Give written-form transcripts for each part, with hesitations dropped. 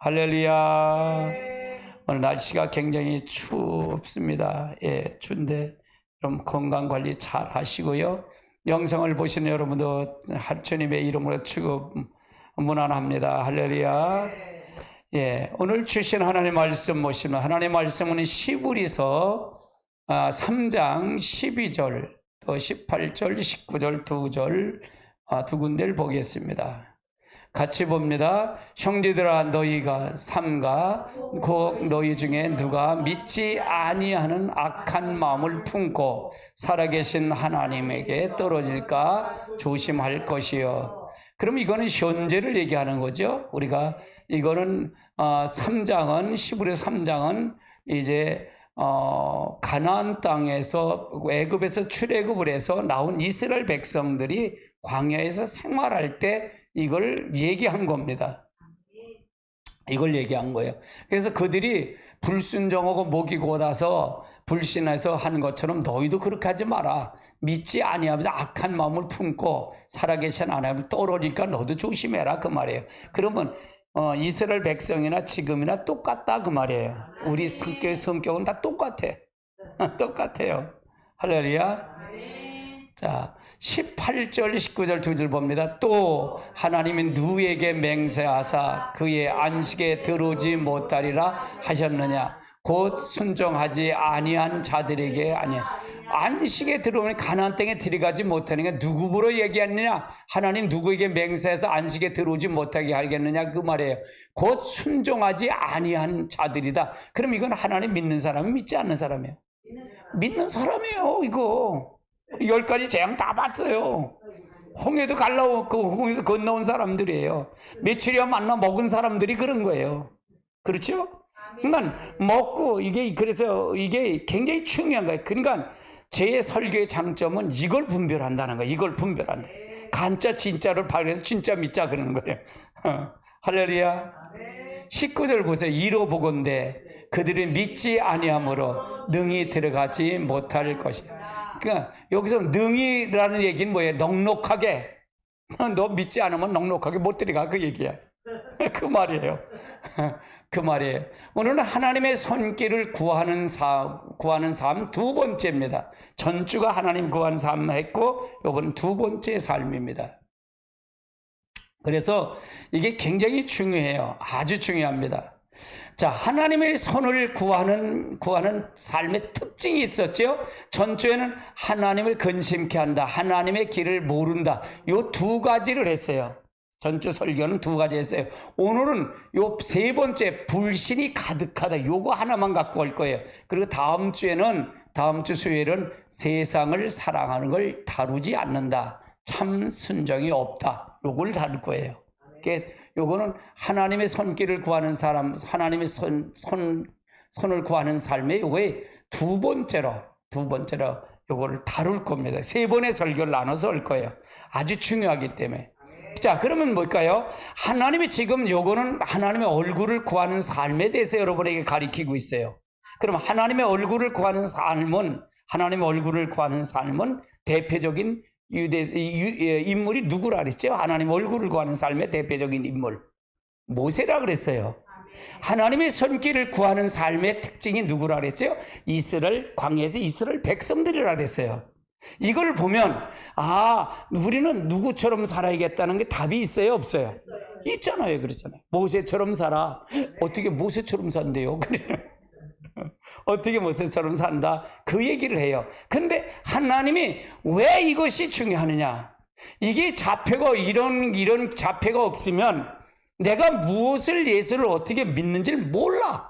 할렐루야. 오늘 날씨가 굉장히 춥습니다. 예, 추운데 좀 건강 관리 잘 하시고요. 영상을 보시는 여러분도 주님의 이름으로 축복 문안합니다. 할렐루야. 예, 오늘 주신 하나님의 말씀 보시면 하나님의 말씀은 시브리서 3장 12절 또 18절 19절 두 군데를 보겠습니다. 같이 봅니다. 형제들아 너희가 삼가 곧 너희 중에 누가 믿지 아니하는 악한 마음을 품고 살아계신 하나님에게 떨어질까 조심할 것이요. 그럼 이거는 현재를 얘기하는 거죠. 우리가 이거는 3장은 시브리 3장은 이제 가나안 땅에서 애굽에서 출애굽을 해서 나온 이스라엘 백성들이 광야에서 생활할 때 이걸 얘기한 겁니다. 이걸 얘기한 거예요. 그래서 그들이 불순종하고 목이 곧아서 불신해서 하는 것처럼 너희도 그렇게 하지 마라. 믿지 아니하면서 악한 마음을 품고 살아계신 하나님을 떠오르니까 너도 조심해라 그 말이에요. 그러면 이스라엘 백성이나 지금이나 똑같다 그 말이에요. 우리 성격은 다 똑같아. 똑같아요. 할렐루야. 자, 18절, 19절 두 줄 봅니다. 또 하나님이 누구에게 맹세하사 그의 안식에 들어오지 못하리라 하셨느냐? 곧 순종하지 아니한 자들에게 아니야. 안식에 들어오면 가나안 땅에 들어가지 못하니까 누구로 얘기했느냐? 하나님 누구에게 맹세해서 안식에 들어오지 못하게 하겠느냐? 그 말이에요. 곧 순종하지 아니한 자들이다. 그럼 이건 하나님 믿는 사람이 믿지 않는 사람이에요. 믿는 사람이에요, 이거. 10가지 재앙 다 봤어요. 홍해도 홍해도 건너온 사람들이에요. 며칠이야 만나 먹은 사람들이 그런 거예요. 그렇죠? 그러니까 먹고 그래서 이게 굉장히 중요한 거예요. 그러니까 제 설교의 장점은 이걸 분별한다는 거예요. 이걸 분별한다. 간짜 진짜를 발견해서 진짜 믿자 그러는 거예요. 할렐루야. 19절 보세요. 이로 보건대 그들이 믿지 아니함으로 능히 들어가지 못할 것이야. 그러니까 여기서 능히라는 얘기는 뭐예요? 넉넉하게. 너 믿지 않으면 넉넉하게 못 들어가 그 얘기야. 그 말이에요. 그 말이에요. 오늘은 하나님의 손길을 구하는 삶 두 번째입니다. 전주가 하나님 구하는 삶 했고 이번 두 번째 삶입니다. 그래서 이게 굉장히 중요해요. 아주 중요합니다. 자, 하나님의 손을 구하는 삶의 특징이 있었죠. 전주에는 하나님을 근심케 한다. 하나님의 길을 모른다. 요 두 가지를 했어요. 전주 설교는 두 가지 했어요. 오늘은 요 세 번째 불신이 가득하다. 요거 하나만 갖고 올 거예요. 그리고 다음 주 수요일은 세상을 사랑하는 걸 다루지 않는다. 참 순정이 없다. 요걸 다룰 거예요. 요거는 하나님의 손길을 구하는 사람, 하나님의 손을 구하는 삶의 요거의 두 번째로 요거를 다룰 겁니다. 세 번의 설교를 나눠서 할 거예요. 아주 중요하기 때문에. 자, 그러면 뭘까요? 하나님이 지금 요거는 하나님의 얼굴을 구하는 삶에 대해서 여러분에게 가리키고 있어요. 그럼 하나님의 얼굴을 구하는 삶은 대표적인 인물이 누구라 그랬죠? 하나님 얼굴을 구하는 삶의 대표적인 인물 모세라 그랬어요. 하나님의 손길을 구하는 삶의 특징이 누구라 그랬어요? 광야에서 이스라엘 백성들이라 그랬어요. 이걸 보면 우리는 누구처럼 살아야겠다는 게 답이 있어요, 없어요? 있잖아요. 그렇잖아요. 모세처럼 살아. 어떻게 모세처럼 산대요? 어떻게 모세처럼 산다? 그 얘기를 해요. 근데 하나님이 왜 이것이 중요하느냐? 이게 자표가 이런 자표가 없으면 내가 무엇을 예수를 어떻게 믿는지를 몰라.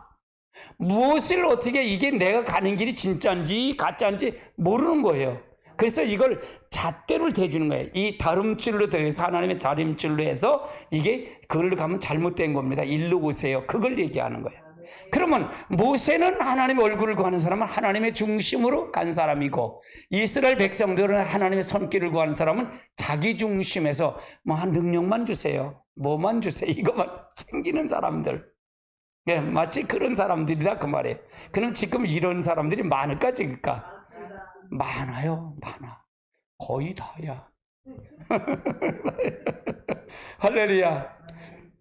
무엇을 어떻게 이게 내가 가는 길이 진짜인지 가짜인지 모르는 거예요. 그래서 이걸 잣대를 대주는 거예요. 이 다름줄로 대해서 하나님의 다름줄로 해서 이게 그걸로 가면 잘못된 겁니다. 일로 오세요. 그걸 얘기하는 거예요. 그러면 모세는 하나님의 얼굴을 구하는 사람은 하나님의 중심으로 간 사람이고 이스라엘 백성들은 하나님의 손길을 구하는 사람은 자기 중심에서 능력만 주세요. 뭐만 주세요. 이것만 챙기는 사람들. 예, 마치 그런 사람들이다 그 말이에요. 그럼 지금 이런 사람들이 많을까 적을까? 많아요. 많아. 거의 다야. 할렐루야.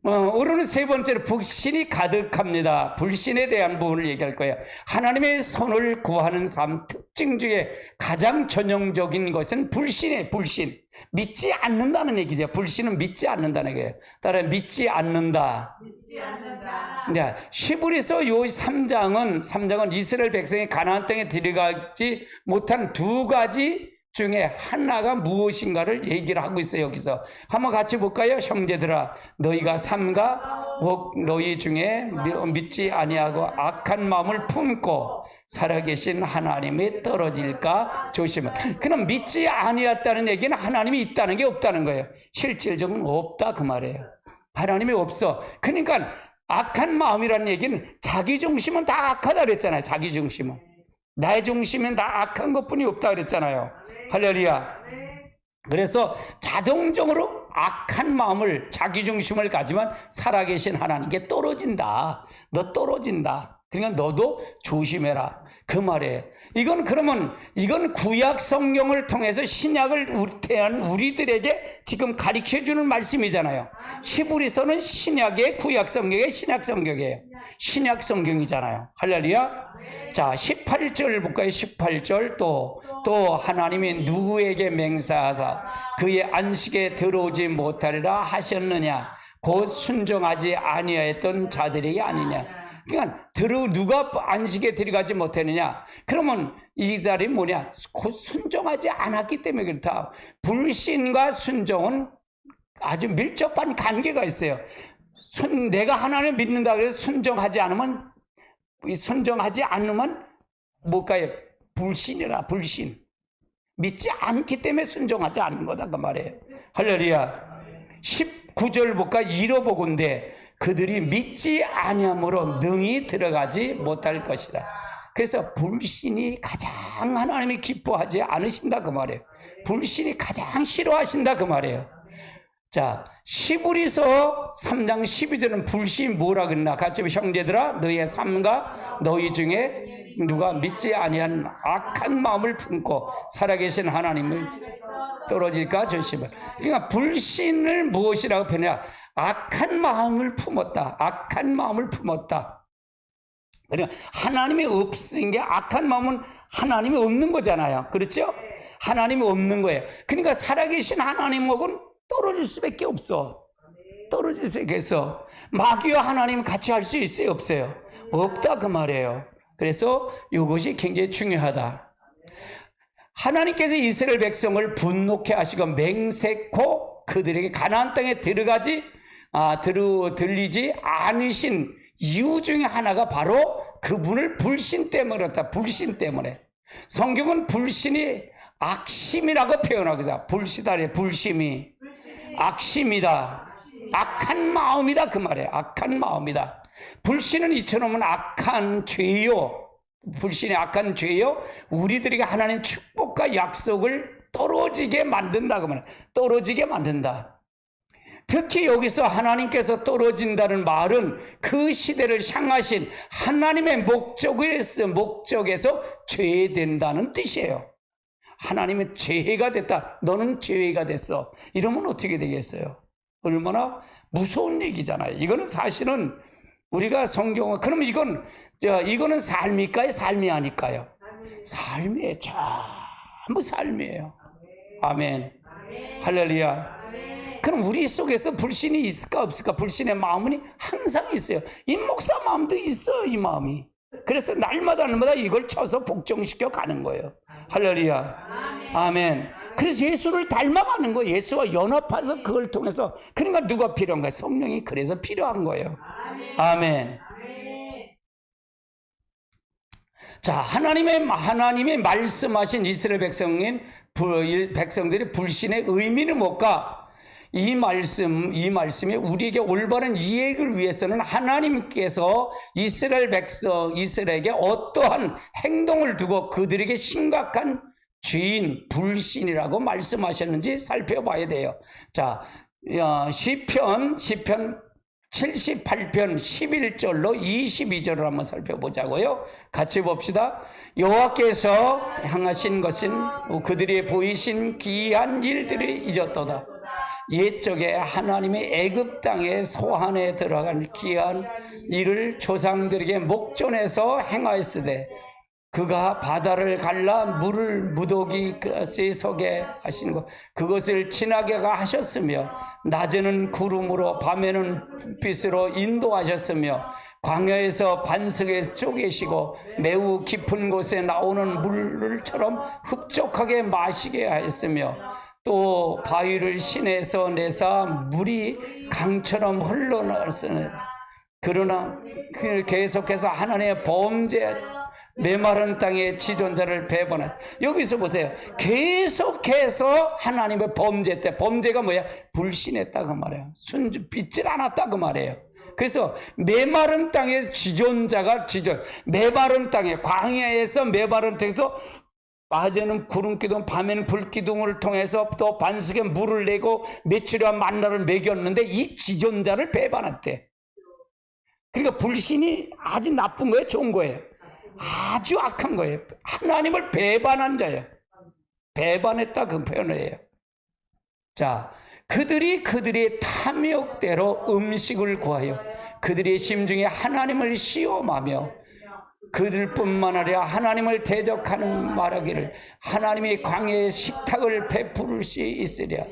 오늘은 세 번째로 불신이 가득합니다. 불신에 대한 부분을 얘기할 거예요. 하나님의 손을 구하는 삶 특징 중에 가장 전형적인 것은 불신이에요. 불신. 믿지 않는다는 얘기죠. 불신은 믿지 않는다는 얘기예요. 따라 믿지 않는다. 믿지 않는다. 네, 히브리서 요 3장은 이스라엘 백성이 가나안 땅에 들어가지 못한 두 가지 중에 하나가 무엇인가를 얘기를 하고 있어요. 여기서 한번 같이 볼까요? 형제들아, 너희가 삼가 너희 중에 믿지 아니하고 악한 마음을 품고 살아계신 하나님이 떨어질까 조심하라. 그럼 믿지 아니했다는 얘기는 하나님이 있다는 게 없다는 거예요. 실질적으로 없다 그 말이에요. 하나님이 없어. 그러니까 악한 마음이라는 얘기는 자기 중심은 다 악하다 그랬잖아요. 자기 중심은, 나의 중심은 다 악한 것뿐이 없다 그랬잖아요. 할렐루야. 그래서 자동적으로 악한 마음을, 자기 중심을 가지면 살아계신 하나님께 떨어진다. 너 떨어진다. 그러니까 너도 조심해라 그 말이에요. 이건 구약 성경을 통해서 신약을 태어난 우리들에게 지금 가르쳐주는 말씀이잖아요. 히브리서는 신약의 구약 성경의 신약 성경이에요. 신약 성경이잖아요. 할렐루야. 자, 18절 볼까요? 18절 또 하나님이 누구에게 맹세하사 그의 안식에 들어오지 못하리라 하셨느냐? 곧 순종하지 아니하였던 자들이 아니냐? 그러니까 누가 안식에 들어가지 못했느냐? 그러면 이 자리 뭐냐? 곧 순종하지 않았기 때문에 그렇다. 불신과 순종은 아주 밀접한 관계가 있어요. 내가 하나님을 믿는다 그래서 순종하지 않으면 뭘까요? 불신이라. 불신. 믿지 않기 때문에 순종하지 않는 거다 그 말이에요. 할렐루야. 19절 볼까? 이러보건대 그들이 믿지 아니함으로 능히 들어가지 못할 것이다. 그래서 불신이 가장 하나님이 기뻐하지 않으신다 그 말이에요. 불신이 가장 싫어하신다 그 말이에요. 자, 히브리서 3장 12절은 불신이 뭐라 그랬나? 같이 형제들아, 너희의 삶과 너희 중에 누가 믿지 아니한 악한 마음을 품고 살아계신 하나님을 떨어질까 조심해. 그러니까 불신을 무엇이라고 표현해야? 악한 마음을 품었다. 악한 마음을 품었다. 그러니까 하나님이 없은 게, 악한 마음은 하나님이 없는 거잖아요. 그렇죠? 하나님이 없는 거예요. 그러니까 살아계신 하나님하고는 떨어질 수밖에 없어. 떨어질 수밖에 없어. 마귀와 하나님 같이 할 수 있어요? 없어요? 없다 그 말이에요. 그래서 이것이 굉장히 중요하다. 하나님께서 이스라엘 백성을 분노케 하시고 맹세코 그들에게 가나안 땅에 들리지 않으신 이유 중에 하나가 바로 그분을 불신 때문에 그렇다. 불신 때문에. 성경은 불신이 악심이라고 표현하고 있어요. 불시다래. 불심이 악심이다. 악한 마음이다 그 말이에요. 악한 마음이다. 불신은 이처럼은 악한 죄요. 불신이 악한 죄요. 우리들에게 하나님 축복과 약속을 떨어지게 만든다 그 말이에요. 떨어지게 만든다. 특히 여기서 하나님께서 떨어진다는 말은 그 시대를 향하신 하나님의 목적에서 죄된다는 뜻이에요. 하나님은 죄가 됐다. 너는 죄가 됐어. 이러면 어떻게 되겠어요? 얼마나 무서운 얘기잖아요. 이거는 사실은 우리가 그러면 이거는 삶일까요? 삶이 아닐까요? 삶이에요. 전부 삶이에요. 아멘. 할렐루야. 그럼 우리 속에서 불신이 있을까 없을까? 불신의 마음은 항상 있어요. 이 목사 마음도 있어요. 이 마음이. 그래서 날마다 이걸 쳐서 복종시켜 가는 거예요. 할렐루야. 아멘. 그래서 예수를 닮아가는 거예요. 예수와 연합해서 그걸 통해서. 그러니까 누가 필요한 거예요? 성령이 그래서 필요한 거예요. 아멘. 자, 하나님의 말씀하신 이스라엘 백성들이 불신의 의미는 뭘까? 이 말씀이 우리에게 올바른 이해를 위해서는 하나님께서 이스라엘에게 어떠한 행동을 두고 그들에게 심각한 죄인, 불신이라고 말씀하셨는지 살펴봐야 돼요. 자, 시편 78편 11절로 22절을 한번 살펴보자고요. 같이 봅시다. 여호와께서 향하신 것은 그들이 보이신 기이한 일들이 잊었도다. 옛적에 하나님의 애굽 땅에 소환에 들어간 귀한 일을 조상들에게 목전에서 행하였으되 그가 바다를 갈라 물을 무더기까지 서게 하시는 것, 그것을 지나게가 하셨으며 낮에는 구름으로 밤에는 빛으로 인도하셨으며 광야에서 반석에 쪼개시고 매우 깊은 곳에 나오는 물을처럼 흡족하게 마시게 하였으며 또 바위를 시내에서 내사 물이 강처럼 흘러나왔으니 그러나 계속해서 하나님의 범죄 메마른 땅의 지존자를 배반한. 여기서 보세요. 계속해서 하나님의 범죄 때, 범죄가 뭐야? 불신했다 그 말이에요. 믿질 않았다 그 말이에요. 그래서 메마른 땅의 지존자가 메마른 땅에, 광야에서 메마른 땅에서 낮에는 구름기둥, 밤에는 불기둥을 통해서 또 반석에 물을 내고 메추리와 만나를 먹였는데 이 지존자를 배반했대. 그러니까 불신이 아주 나쁜 거예요, 좋은 거예요? 아주 악한 거예요. 하나님을 배반한 자예요. 배반했다 그 표현을 해요. 자, 그들의 탐욕대로 음식을 구하여 그들의 심중에 하나님을 시험하며 그들뿐만 아니라 하나님을 대적하는 말하기를 하나님이 광야에 식탁을 베풀을 수 있으랴.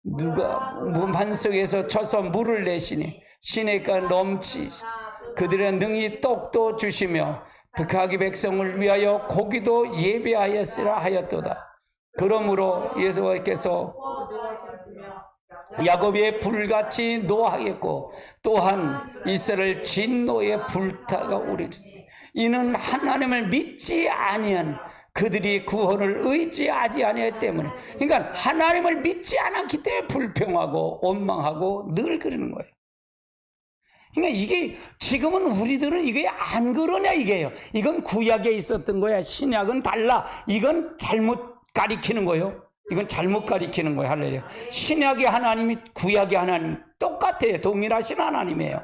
누가 반석에서 쳐서 물을 내시니 시내가 넘치 그들의 능히 떡도 주시며 북하기 백성을 위하여 고기도 예배하였으라 하였도다. 그러므로 예수께서 야곱의 불같이 노하겠고 또한 이스라엘 진노의 불타가 오리니 이는 하나님을 믿지 아니한 그들이 구원을 의지하지 아니하기 때문에. 그러니까 하나님을 믿지 않았기 때문에 불평하고 원망하고 늘 그러는 거예요. 그러니까 이게 지금은 우리들은 이게 안 그러냐 이게요. 이건 구약에 있었던 거야. 신약은 달라. 이건 잘못 가리키는 거예요. 이건 잘못 가리키는 거예요. 할렐루야. 신약의 하나님이 구약의 하나님 똑같아요. 동일하신 하나님이에요.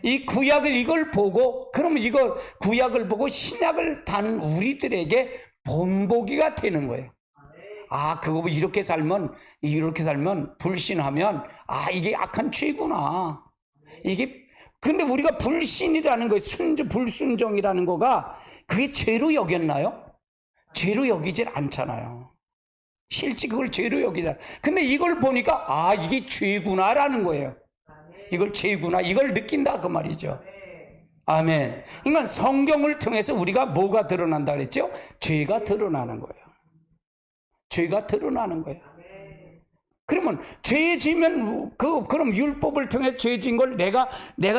이 구약을 이걸 보고 그러면 이거 구약을 보고 신약을 단 우리들에게 본보기가 되는 거예요. 아, 그거 이렇게 살면 불신하면 이게 악한 죄구나. 이게 근데 우리가 불신이라는 거, 불순종이라는 거가 그게 죄로 여겼나요? 죄로 여기질 않잖아요. 실제 그걸 죄로 여기잖아요. 근데 이걸 보니까 이게 죄구나라는 거예요. 이걸 죄구나, 이걸 느낀다 그 말이죠. 아멘. 그러니까 성경을 통해서 우리가 뭐가 드러난다 그랬죠? 죄가 드러나는 거예요. 죄가 드러나는 거예요. 그러면 죄 지면 그럼 율법을 통해 죄 진 걸 내가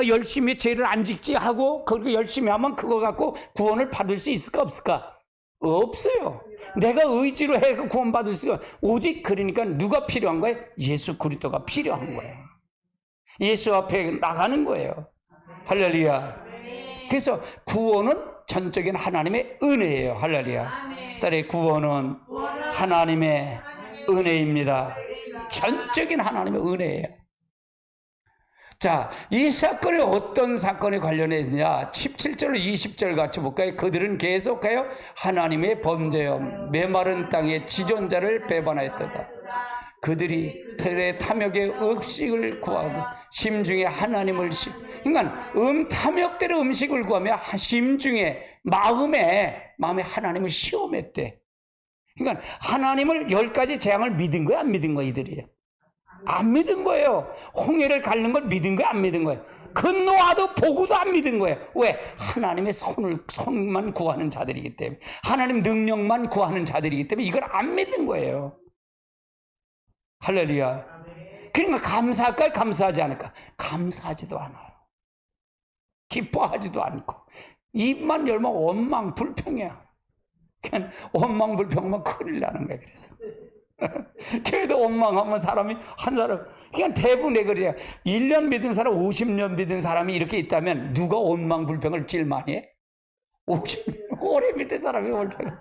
열심히 죄를 안 짓지 하고 그렇게 열심히 하면 그거 갖고 구원을 받을 수 있을까 없을까? 없어요. 내가 의지로 해서 구원받을 수가 오직 그러니까 누가 필요한 거예요? 예수 그리스도가 필요한 거예요. 예수 앞에 나가는 거예요. 할렐루야. 그래서 구원은 전적인 하나님의 은혜예요. 할렐루야. 딸의 구원은 하나님의 은혜입니다. 전적인 하나님의 은혜예요. 자, 이 사건이 어떤 사건에 관련해 있느냐? 17절 20절 같이 볼까요? 그들은 계속하여 하나님의 범죄여 메마른 땅의 지존자를 배반하였도다. 그들의 탐욕의 음식을 구하고 심중에 하나님을 그러니까 탐욕대로 음식을 구하며 심중에 마음에 하나님을 시험했대. 그러니까 하나님을 10가지 재앙을 믿은 거야, 안 믿은 거야 이들이? 안 믿은 거예요. 홍해를 가르는 걸 믿은 거야, 안 믿은 거예요? 근노아도 보고도 안 믿은 거예요. 왜? 하나님의 손만 구하는 자들이기 때문에, 하나님 능력만 구하는 자들이기 때문에 이걸 안 믿는 거예요. 할렐루야. 그러니까 감사할까? 감사하지 않을까? 감사하지도 않아요. 기뻐하지도 않고 입만 열면 원망 불평이야. 그냥 원망 불평하면 큰일 나는 거야. 그래서 교회도 원망하면 한 사람 그냥 대부분의 그래요. 1년 믿은 사람 50년 믿은 사람이 이렇게 있다면 누가 원망 불평을 제일 많이 해? 50년 오래 믿은 사람이 불평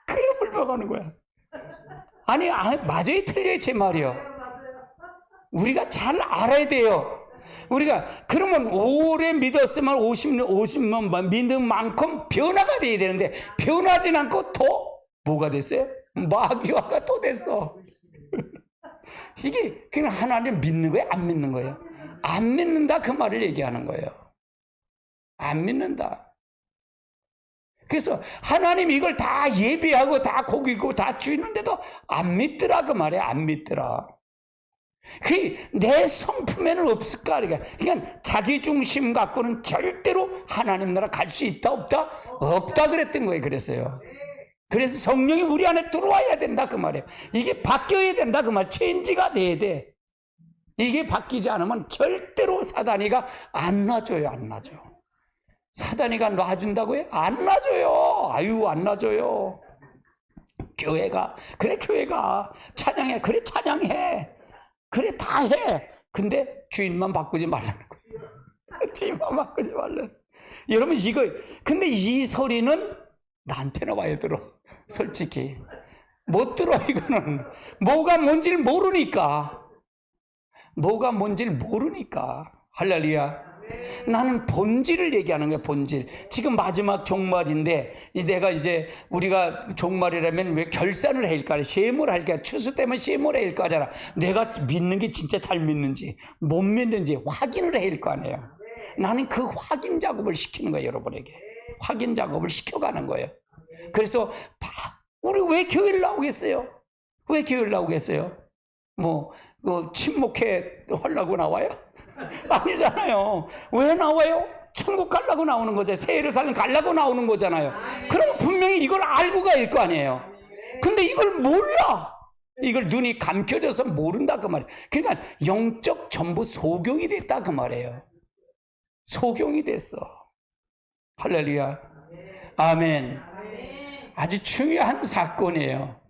그래 불평하는 거야. 아니 맞아요 틀려요 제 말이요. 우리가 잘 알아야 돼요. 우리가 그러면 오래 믿었으면 50년 믿는 만큼 변화가 돼야 되는데 변하진 않고 또 뭐가 됐어요? 마귀화가 또 됐어. 이게 그냥 하나님 믿는 거예요? 안 믿는 거예요? 안 믿는다 그 말을 얘기하는 거예요. 안 믿는다. 그래서 하나님 이걸 다 예비하고 다 고기고 다 주는데도 안 믿더라 그 말이에요. 안 믿더라. 내 성품에는 없을까? 그러니까 자기 중심 갖고는 절대로 하나님 나라 갈 수 있다 없다? 없다 그랬던 거예요. 그래서 성령이 우리 안에 들어와야 된다 그 말이에요. 이게 바뀌어야 된다 그 말. 체인지가 돼야 돼. 이게 바뀌지 않으면 절대로 사단이가 안 놔줘요. 안 놔줘. 사단이가 놔준다고요? 안 놔줘요. 아유 안 놔줘요. 교회가 찬양해. 그래 찬양해. 그래 다 해. 근데 주인만 바꾸지 말라는 거예요. 주인만 바꾸지 말라는. 여러분 근데 이 소리는 나한테나 와야 들어. 솔직히 못 들어. 이거는 뭐가 뭔지를 모르니까. 할렐루야. 나는 본질을 얘기하는 거야. 본질. 지금 마지막 종말인데 내가 이제 우리가 종말이라면 왜 결산을 할까? 시험을 할까? 추수 때문에 시험을 할 거잖아. 내가 믿는 게 진짜 잘 믿는지 못 믿는지 확인을 할 거 아니에요. 나는 그 확인 작업을 시키는 거예요. 여러분에게 확인 작업을 시켜가는 거예요. 그래서 우리 왜 교회를 나오겠어요? 왜 교회를 나오겠어요? 침묵회 하려고 나와요? 아니잖아요. 왜 나와요? 천국 가려고 나오는 거죠. 새 예루살렘 가려고 나오는 거잖아요. 그럼 분명히 이걸 알고 가야 거 아니에요. 근데 이걸 몰라. 이걸 눈이 감겨져서 모른다 그 말이에요. 그러니까 영적 전부 소경이 됐다 그 말이에요. 소경이 됐어. 할렐루야. 아멘. 아주 중요한 사건이에요.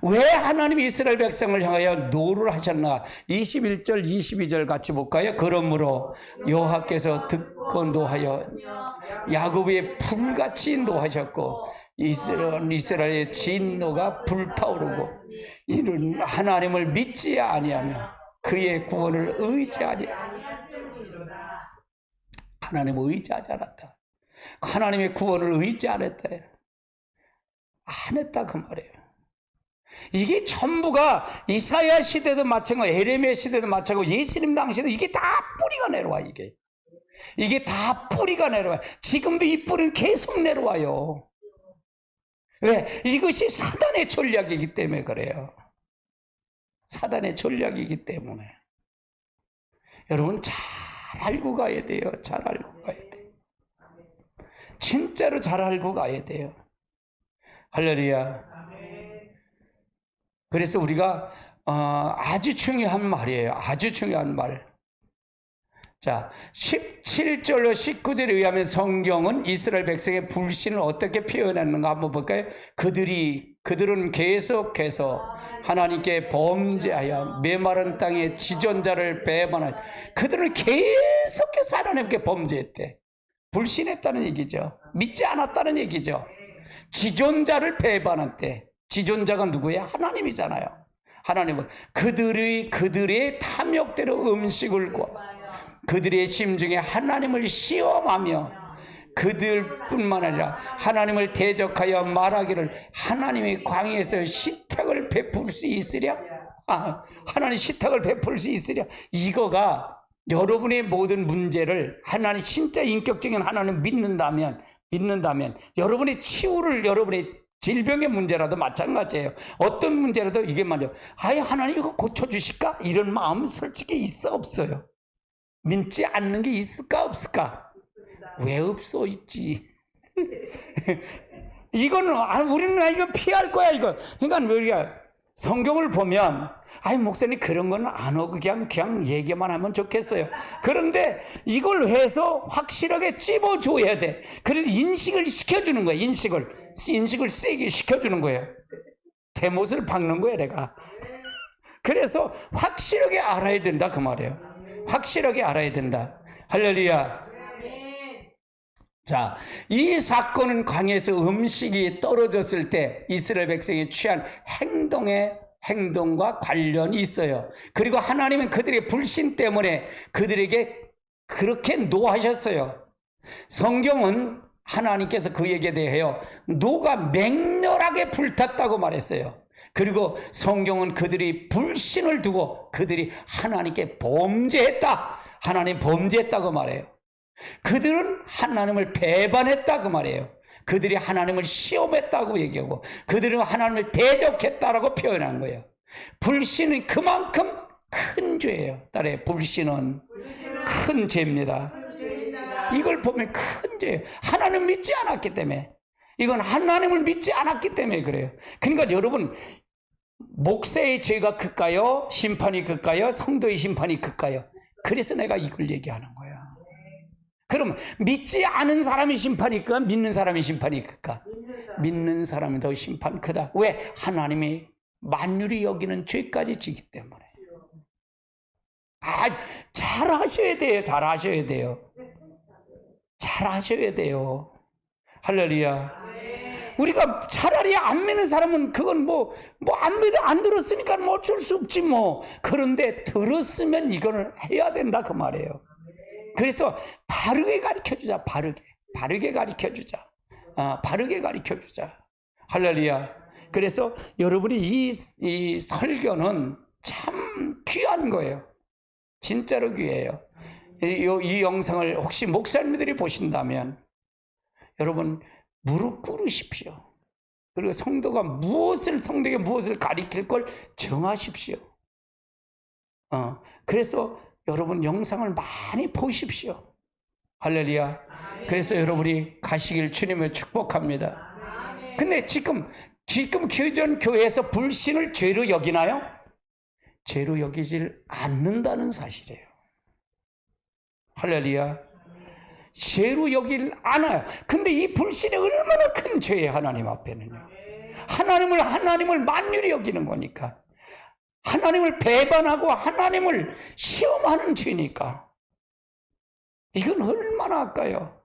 왜 하나님이 이스라엘 백성을 향하여 노를 하셨나? 21절 22절 같이 볼까요? 그러므로 여호와께서 듣고 노하여 야곱의 불같이 노하셨고 이스라엘의 진노가 불타오르고 이는 하나님을 믿지 아니하며 그의 구원을 의지하지 하나님을 의지하지 않았다. 하나님의 구원을 의지 안 했다. 안 했다 그 말이에요. 이게 전부가 이사야 시대도 마찬가지고 에레미야 시대도 마찬가지고 예수님 당시에도 이게 다 뿌리가 내려와. 이게 다 뿌리가 내려와요. 지금도 이 뿌리는 계속 내려와요. 왜? 이것이 사단의 전략이기 때문에 그래요. 사단의 전략이기 때문에. 여러분 잘 알고 가야 돼요. 잘 알고 가야 돼요. 진짜로 잘 알고 가야 돼요. 할렐루야. 그래서 우리가 아주 중요한 말이에요. 아주 중요한 말. 자, 17절로 19절에 의하면 성경은 이스라엘 백성의 불신을 어떻게 표현했는가 한번 볼까요? 그들은 계속해서 하나님께 범죄하여 메마른 땅에 지존자를 배반하여 그들은 계속해서 하나님께 범죄했대. 불신했다는 얘기죠. 믿지 않았다는 얘기죠. 지존자를 배반했대. 지존자가 누구야? 하나님이잖아요. 하나님은 그들의 탐욕대로 음식을 구하고 그들의 심중에 하나님을 시험하며 그들뿐만 아니라 하나님을 대적하여 말하기를 하나님의 광야에서 식탁을 베풀 수 있으랴? 하나님 식탁을 베풀 수 있으랴? 이거가 여러분의 모든 문제를 하나님 진짜 인격적인 하나님 믿는다면 여러분의 치유를 여러분의 질병의 문제라도 마찬가지예요. 어떤 문제라도 이게 말이에요. 하나님 이거 고쳐주실까? 이런 마음 솔직히 있어 없어요? 믿지 않는 게 있을까 없을까? 왜 없어? 있지. 이거는 우리는 이거 피할 거야 이거. 그러니까 우리가 성경을 보면 목사님 그런 건 안 하고 그냥 얘기만 하면 좋겠어요. 그런데 이걸 해서 확실하게 찝어줘야 돼. 그래서 인식을 시켜주는 거야. 인식을 세게 시켜주는 거예요. 대못을 박는 거야 내가. 그래서 확실하게 알아야 된다 그 말이에요. 확실하게 알아야 된다. 할렐루야. 자, 이 사건은 광야에서 음식이 떨어졌을 때 이스라엘 백성이 취한 행동과 관련이 있어요. 그리고 하나님은 그들의 불신 때문에 그들에게 그렇게 노하셨어요. 성경은 하나님께서 그에게 대하여 노가 맹렬하게 불탔다고 말했어요. 그리고 성경은 그들이 불신을 두고 그들이 하나님께 범죄했다. 하나님 범죄했다고 말해요. 그들은 하나님을 배반했다 그 말이에요. 그들이 하나님을 시험했다고 얘기하고 그들은 하나님을 대적했다라고 표현한 거예요. 불신은 그만큼 큰 죄예요. 딸의 불신은 큰 죄입니다. 이걸 보면 큰 죄예요. 하나님 믿지 않았기 때문에. 이건 하나님을 믿지 않았기 때문에 그래요. 그러니까 여러분, 목사의 죄가 클까요? 심판이 클까요? 성도의 심판이 클까요? 그래서 내가 이걸 얘기하는 거야. 그럼 믿지 않은 사람이 심판이 클까? 믿는 사람이 심판이 클까? 믿는 사람이 더 심판 크다. 왜? 하나님이 만유리 여기는 죄까지 지기 때문에. 잘 하셔야 돼요. 잘 하셔야 돼요. 잘 하셔야 돼요. 할렐루야. 우리가 차라리 안 믿는 사람은 그건 안 들었으니까 어쩔 수 없지 뭐. 그런데 들었으면 이거를 해야 된다 그 말이에요. 그래서 바르게 가르쳐주자. 바르게 가르쳐주자. 바르게 가르쳐주자. 할렐루야. 그래서 여러분이 이 설교는 참 귀한 거예요. 진짜로 귀해요. 이 영상을 혹시 목사님들이 보신다면 여러분 무릎 꿇으십시오. 그리고 성도에게 무엇을 가리킬 걸 정하십시오. 그래서 여러분 영상을 많이 보십시오. 할렐루야. 그래서 여러분이 가시길 주님을 축복합니다. 근데 지금 기존 교회에서 불신을 죄로 여기나요? 죄로 여기질 않는다는 사실이에요. 할렐루야. 죄로 여길 않아요. 근데 이 불신이 얼마나 큰 죄예요, 하나님 앞에는요. 하나님을 만유리 여기는 거니까. 하나님을 배반하고 하나님을 시험하는 죄니까. 이건 얼마나 아까요.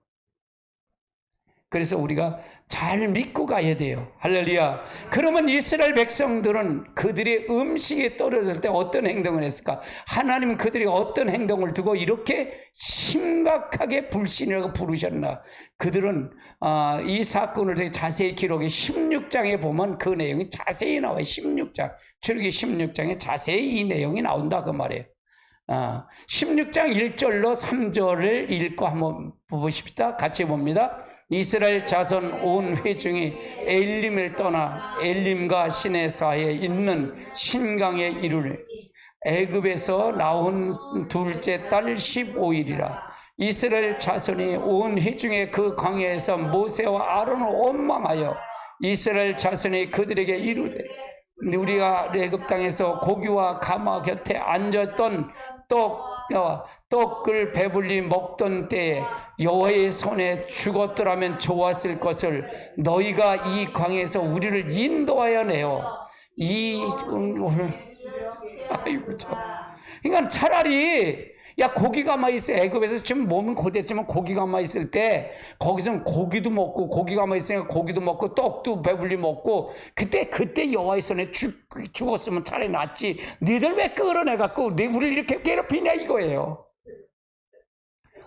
그래서 우리가 잘 믿고 가야 돼요. 할렐루야. 그러면 이스라엘 백성들은 그들의 음식이 떨어질 때 어떤 행동을 했을까? 하나님은 그들이 어떤 행동을 두고 이렇게 심각하게 불신이라고 부르셨나? 그들은 이 사건을 자세히 기록해 16장에 보면 그 내용이 자세히 나와요. 16장, 출애굽기 16장에 자세히 이 내용이 나온다 그 말이에요. 16장 1절로 3절을 읽고 한번 보십시다. 같이 봅니다. 이스라엘 자손 온 회중이 엘림을 떠나 엘림과 시내 사이에 있는 신강에 이르니 애굽에서 나온 둘째 달 15일이라. 이스라엘 자손이 온 회중의 그 광야에서 모세와 아론을 원망하여 이스라엘 자손이 그들에게 이르되 우리가 애굽 땅에서 고기와 가마 곁에 앉았던 떡을 배불리 먹던 때에 여호와의 손에 죽었더라면 좋았을 것을 너희가 이 광야에서 우리를 인도하여 내어 아이고 참. 그러니까 차라리 고기가 막 있어. 애굽에서 지금 몸은 고됐지만 고기가 막 있을 때 거기서는 고기도 먹고 고기가 막 있으니까 고기도 먹고 떡도 배불리 먹고 그때 여호와의 손에 죽었으면 차라리 낫지. 니들 왜 끌어내갖고 우리를 이렇게 괴롭히냐 이거예요.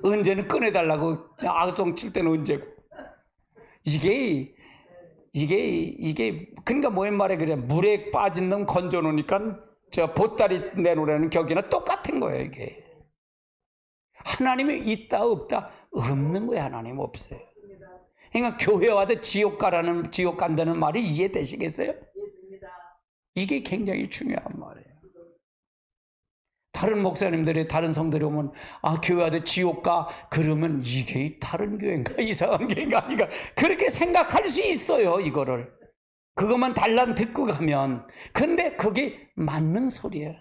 언제는 꺼내달라고 악성 칠 때는 언제고. 이게 그러니까 뭐의 말에 그래. 물에 빠진 놈 건져 놓으니까 저 보따리 내놓으라는 격이나 똑같은 거예요 이게. 하나님이 있다 없다? 없는 거예요. 하나님 없어요. 그러니까 교회 와도 지옥 간다는 말이 이해되시겠어요? 이게 굉장히 중요한 말이에요. 다른 목사님들이 다른 성들이 오면 교회 와도 지옥 가 그러면 이게 다른 교회인가 이상한 교회인가 아닌가 그렇게 생각할 수 있어요. 이거를 그것만 달랑 듣고 가면. 근데 그게 맞는 소리예요.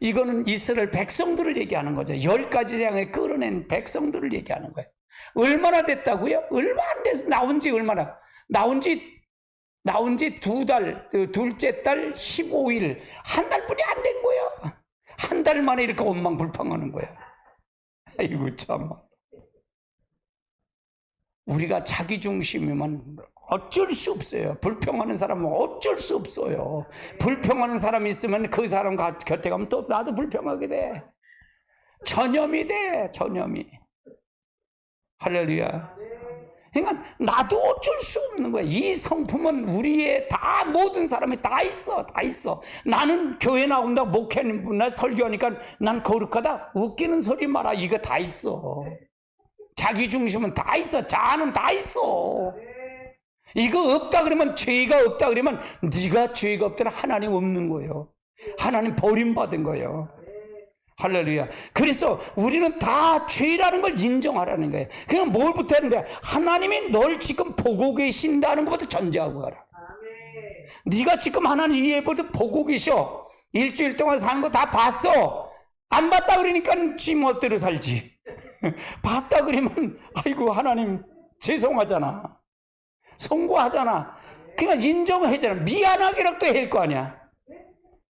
이거는 이스라엘 백성들을 얘기하는 거죠. 10가지 재앙에 끌어낸 백성들을 얘기하는 거예요. 얼마나 됐다고요? 얼마 안 돼서 나온 지 두 달, 둘째 달 15일, 한 달뿐이 안 된 거예요. 한 달 만에 이렇게 원망불평하는 거예요. 아이고 참. 우리가 자기 중심이면 어쩔 수 없어요. 불평하는 사람은 어쩔 수 없어요. 불평하는 사람이 있으면 그 사람 곁에 가면 또 나도 불평하게 돼. 전염이 돼. 전염이. 할렐루야. 그러니까 나도 어쩔 수 없는 거야. 이 성품은 우리의 다 모든 사람이 다 있어. 다 있어. 나는 교회 나온다 목회나 설교하니까 난 거룩하다. 웃기는 소리 마라. 이거 다 있어. 자기 중심은 다 있어. 자아는 다 있어. 이거 없다 그러면, 죄가 없다 그러면 네가 죄가 없더라 하나님 없는 거예요. 하나님 버림받은 거예요. 할렐루야. 그래서 우리는 다 죄라는 걸 인정하라는 거예요. 그냥 뭘부터 하는데, 하나님이 널 지금 보고 계신다는 것부터 전제하고 가라. 네가 지금 하나님 이해보다 보고 계셔. 일주일 동안 산 거 다 봤어. 안 봤다 그러니까 지 멋대로 살지. 봤다 그러면 아이고 하나님 죄송하잖아. 송구하잖아. 그냥 인정하잖아. 미안하게라도 할 거 아니야.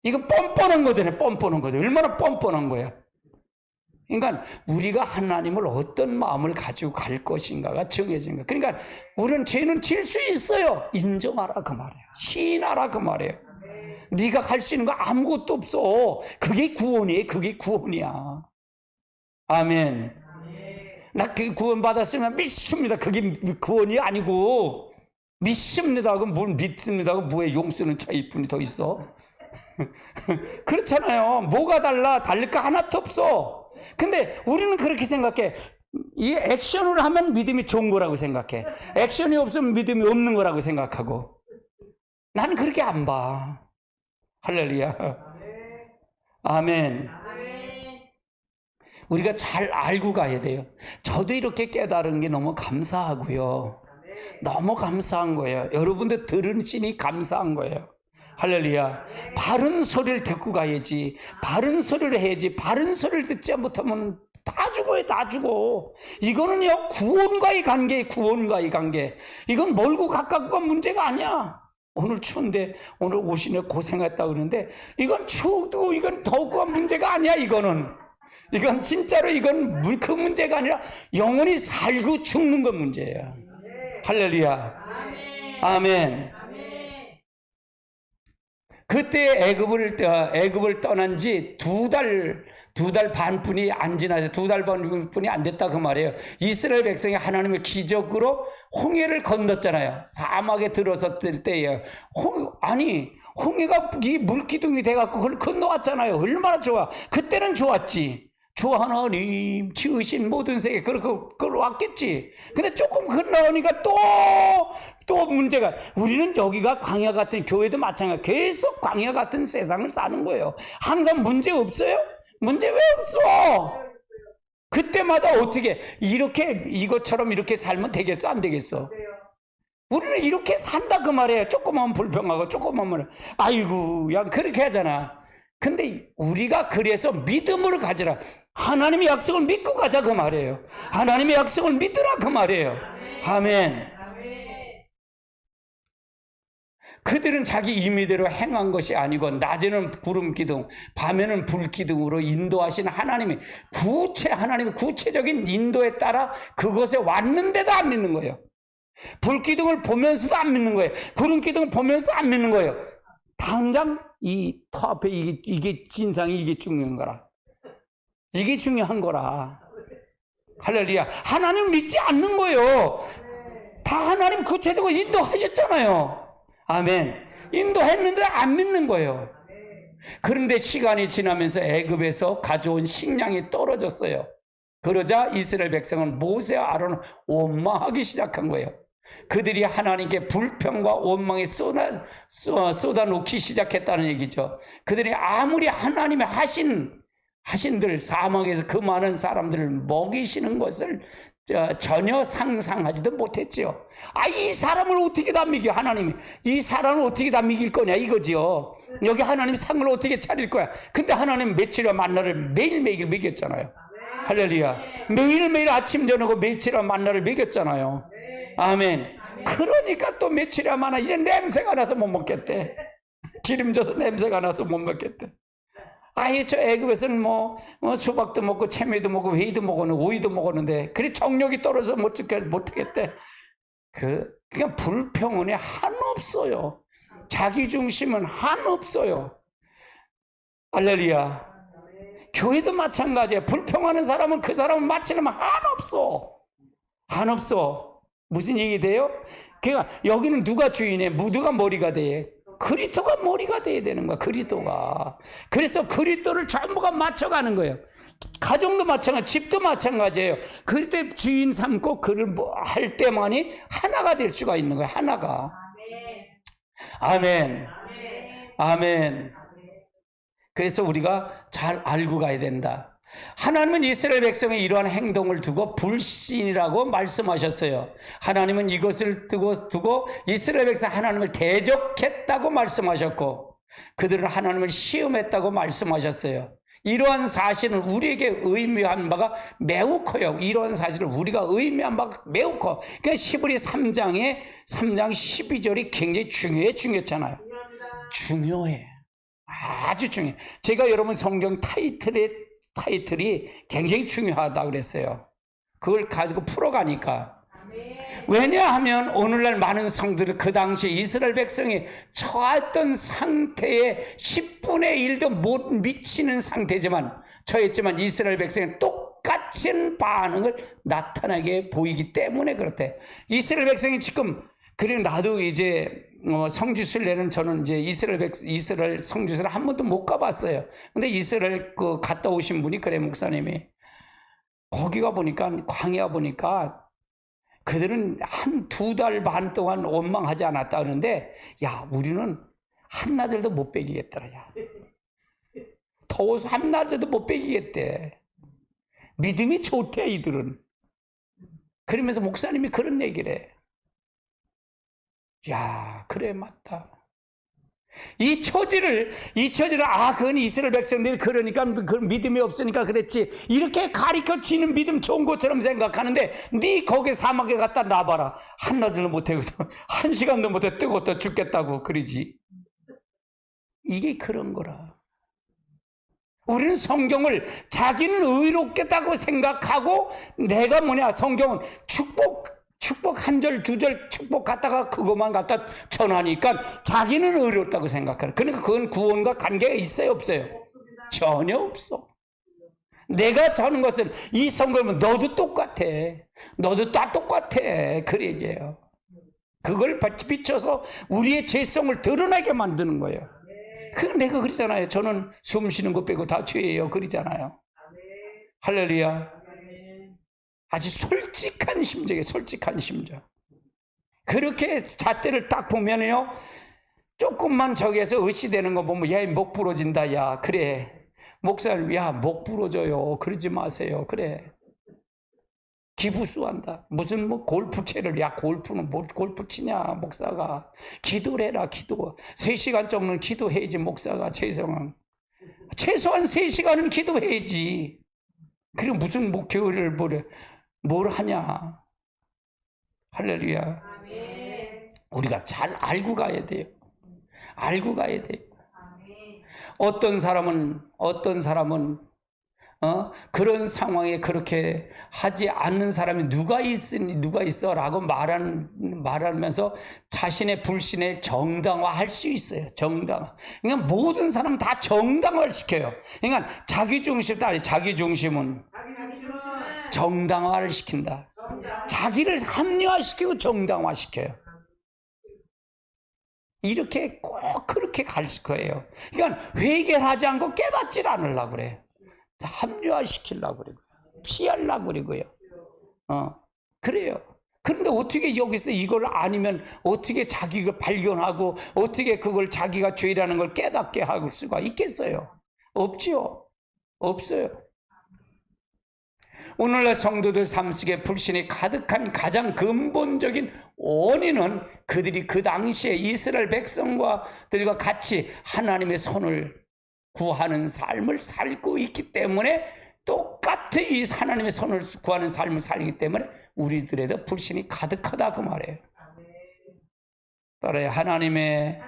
이건 뻔뻔한 거잖아요. 뻔뻔한 거죠. 얼마나 뻔뻔한 거야. 그러니까 우리가 하나님을 어떤 마음을 가지고 갈 것인가가 정해진 거야. 그러니까 우리는 죄는 질 수 있어요. 인정하라 그 말이에요. 시인하라 그 말이에요. 네가 할 수 있는 거 아무것도 없어. 그게 구원이에요. 그게 구원이야. 아멘. 나 그 구원 받았으면 믿습니다. 그게 구원이 아니고, 믿습니다 하고 뭘 믿습니다 하고 뭐에 용쓰는 차이뿐이 더 있어. 그렇잖아요. 뭐가 달라? 다를 거 하나도 없어. 근데 우리는 그렇게 생각해. 이 액션으로 하면 믿음이 좋은 거라고 생각해. 액션이 없으면 믿음이 없는 거라고 생각하고. 나는 그렇게 안 봐. 할렐루야. 아멘. 우리가 잘 알고 가야 돼요. 저도 이렇게 깨달은 게 너무 감사하고요. 너무 감사한 거예요. 여러분들 들으시니 감사한 거예요. 할렐루야. 바른 소리를 듣고 가야지. 바른 소리를 해야지. 바른 소리를 듣지 못하면 다 죽어요. 다 죽어. 이거는요, 구원과의 관계, 구원과의 관계. 이건 멀고 가깝고가 문제가 아니야. 오늘 추운데 오늘 오시네 고생했다 그러는데, 이건 추워도 이건 더우고 문제가 아니야. 이건 진짜로 이건 그 문제가 아니라 영원히 살고 죽는 건 문제예요. 할렐루야. 아멘. 그때 애굽을 떠난 지 두 달 반뿐이 안 지나서 2달 반뿐이 안 됐다 그 말이에요. 이스라엘 백성이 하나님의 기적으로 홍해를 건넜잖아요. 사막에 들어섰을 때예요. 홍해가 이 물기둥이 돼갖고 그걸 건너왔잖아요. 얼마나 좋아. 그때는 좋았지. 주 하나님 지으신 모든 세계 그걸 왔겠지. 근데 조금 건너오니까 또 문제가, 우리는 여기가 광야 같은, 교회도 마찬가지, 계속 광야 같은 세상을 사는 거예요. 항상 문제 없어요? 문제 왜 없어? 그때마다 어떻게 이것처럼 이렇게 살면 되겠어 안 되겠어? 우리는 이렇게 산다 그 말이에요. 조금만 불평하고 조금만 아이고 야 그렇게 하잖아. 근데 우리가 그래서 믿음으로 가져라. 하나님의 약속을 믿고 가자 그 말이에요. 하나님의 약속을 믿으라 그 말이에요. 아멘. 그들은 자기 임의대로 행한 것이 아니고, 낮에는 구름 기둥, 밤에는 불 기둥으로 인도하신 하나님이 하나님의 구체적인 인도에 따라 그것에 왔는데도 안 믿는 거예요. 불 기둥을 보면서도 안 믿는 거예요. 구름 기둥을 보면서 안 믿는 거예요. 당장 이 터앞에 이게 진상이, 이게 중요한 거라. 이게 중요한 거라. 할렐루야. 하나님 믿지 않는 거예요. 다 하나님 구체적으로 인도하셨잖아요. 아멘. 인도했는데 안 믿는 거예요. 그런데 시간이 지나면서 애굽에서 가져온 식량이 떨어졌어요. 그러자 이스라엘 백성은 모세와 아론을 원망하기 시작한 거예요. 그들이 하나님께 불평과 원망에 쏟아놓기 시작했다는 얘기죠. 그들이 아무리 하나님의 하신들 사막에서 그 많은 사람들을 먹이시는 것을 전혀 상상하지도 못했지요. 이 사람을 어떻게 다 먹여? 하나님이 이 사람을 어떻게 다 먹일 거냐 이거지요. 여기 하나님 상을 어떻게 차릴 거야? 근데 하나님 며칠의 만나를 매일매일 먹였잖아요. 할렐루야. 매일매일 아침 저녁으로 며칠의 만나를 먹였잖아요. 아멘. 그러니까 또 며칠의 만나 이제 냄새가 나서 못 먹겠대. 기름져서 냄새가 나서 못 먹겠대. 저 애굽에서는 수박도 먹고 채미도 먹고 회도 먹었는데 오이도 먹었는데 그래 정력이 떨어져서 못하겠대. 그냥 불평은 한없어요. 자기 중심은 한없어요. 할렐루야. 교회도 마찬가지야. 불평하는 사람은 그 사람을 맞추려면 한없어. 무슨 얘기 돼요? 그러니까 여기는 누가 주인이에요? 누가 머리가 돼? 그리스도가 머리가 돼야 되는 거야. 그리스도가. 그래서 그리스도를 전부가 맞춰가는 거예요. 가정도 마찬가지, 집도 마찬가지예요. 그리스도의 주인 삼고 그를 뭐 할 때만이 하나가 될 수가 있는 거예요. 하나가. 아멘. 아멘. 그래서 우리가 잘 알고 가야 된다. 하나님은 이스라엘 백성의 이러한 행동을 두고 불신이라고 말씀하셨어요. 하나님은 이것을 두고 이스라엘 백성 하나님을 대적했다고 말씀하셨고 그들은 하나님을 시험했다고 말씀하셨어요. 이러한 사실은 우리에게 의미한 바가 매우 커요. 이러한 사실을 우리가 의미한 바가 매우 커. 그러니까 히브리 3장 12절이 굉장히 중요했잖아요. 중요해. 아주 중요해. 제가 여러분 성경 타이틀이 굉장히 중요하다고 그랬어요. 그걸 가지고 풀어가니까. 왜냐하면 오늘날 많은 성도들 그 당시 이스라엘 백성이 처했던 상태에 10분의 1도 못 미치는 상태지만 처했지만 이스라엘 백성이 똑같은 반응을 나타나게 보이기 때문에 그렇대. 이스라엘 백성이 지금 그리고 나도 이제 성지순례는 저는 이제 이스라엘 성지순례 한 번도 못 가봤어요. 근데 이스라엘 갔다 오신 분이 그래 목사님이 거기가 보니까 광야 보니까 그들은 한 2달 반 동안 원망하지 않았다 그러는데 야 우리는 한나절도 못 베기겠더라. 야. 더워서 한나절도 못 베기겠대. 믿음이 좋대 이들은. 그러면서 목사님이 그런 얘기를 해. 야 그래 맞다. 이 처지를 그건 이스라엘 백성들이 그러니까 그 믿음이 없으니까 그랬지 이렇게 가리켜지는 믿음 좋은 것처럼 생각하는데 네 거기 사막에 갖다 놔봐라. 한나절도 못해서 1시간도 못해 뜨고 또 죽겠다고 그러지. 이게 그런 거라. 우리는 성경을 자기는 의롭겠다고 생각하고 내가 성경은 축복 한 절, 2절 축복 갖다가 그것만 갖다 전하니까 자기는 의롭다고 생각하는. 그러니까 그건 구원과 관계가 있어요, 없어요? 전혀 없어. 내가 전하는 것은 이 성경은 너도 똑같아. 너도 다 똑같아. 그 얘기예요. 그걸 비춰서 우리의 죄성을 드러나게 만드는 거예요. 내가 그러잖아요. 저는 숨 쉬는 것 빼고 다 죄예요. 그러잖아요. 할렐루야. 아주 솔직한 심정이에요. 솔직한 심정. 그렇게 잣대를 딱 보면요 조금만 저기에서 의시되는 거 보면 야 목 부러진다. 야 그래 목사님 야 목 부러져요. 그러지 마세요. 그래 기부수한다. 무슨 골프채를 야 골프는 뭘 골프 치냐 목사가. 기도를 해라. 기도 3시간 정도는 기도해야지 목사가. 최소한 3시간은 기도해야지. 그리고 무슨 교회를 뭘 하냐. 할렐루야. 아멘. 우리가 잘 알고 가야 돼요. 알고 가야 돼요. 아멘. 어떤 사람은 그런 상황에 그렇게 하지 않는 사람이 누가 있어라고 말하면서 자신의 불신에 정당화할 수 있어요. 정당화. 그러니까 모든 사람은 다 정당화를 시켜요. 그러니까 자기중심도 아니 자기중심은 정당화를 시킨다. 자기를 합리화시키고 정당화시켜요. 이렇게 꼭 그렇게 갈 거예요. 그러니까 회개하지 않고 깨닫질 않으려고 그래요. 합리화시키려고 그러고요. 피하려고 그러고요. 그래요. 그런데 어떻게 여기서 이걸 아니면 어떻게 자기가 발견하고 어떻게 그걸 자기가 죄라는 걸 깨닫게 할 수가 있겠어요? 없지요. 없어요. 오늘날 성도들 삶 속에 불신이 가득한 가장 근본적인 원인은 그들이 그 당시에 이스라엘 백성들과 같이 하나님의 손을 구하는 삶을 살고 있기 때문에 똑같이 이 하나님의 손을 구하는 삶을 살기 때문에 우리들에도 불신이 가득하다 그 말이에요. 따라해 하나님의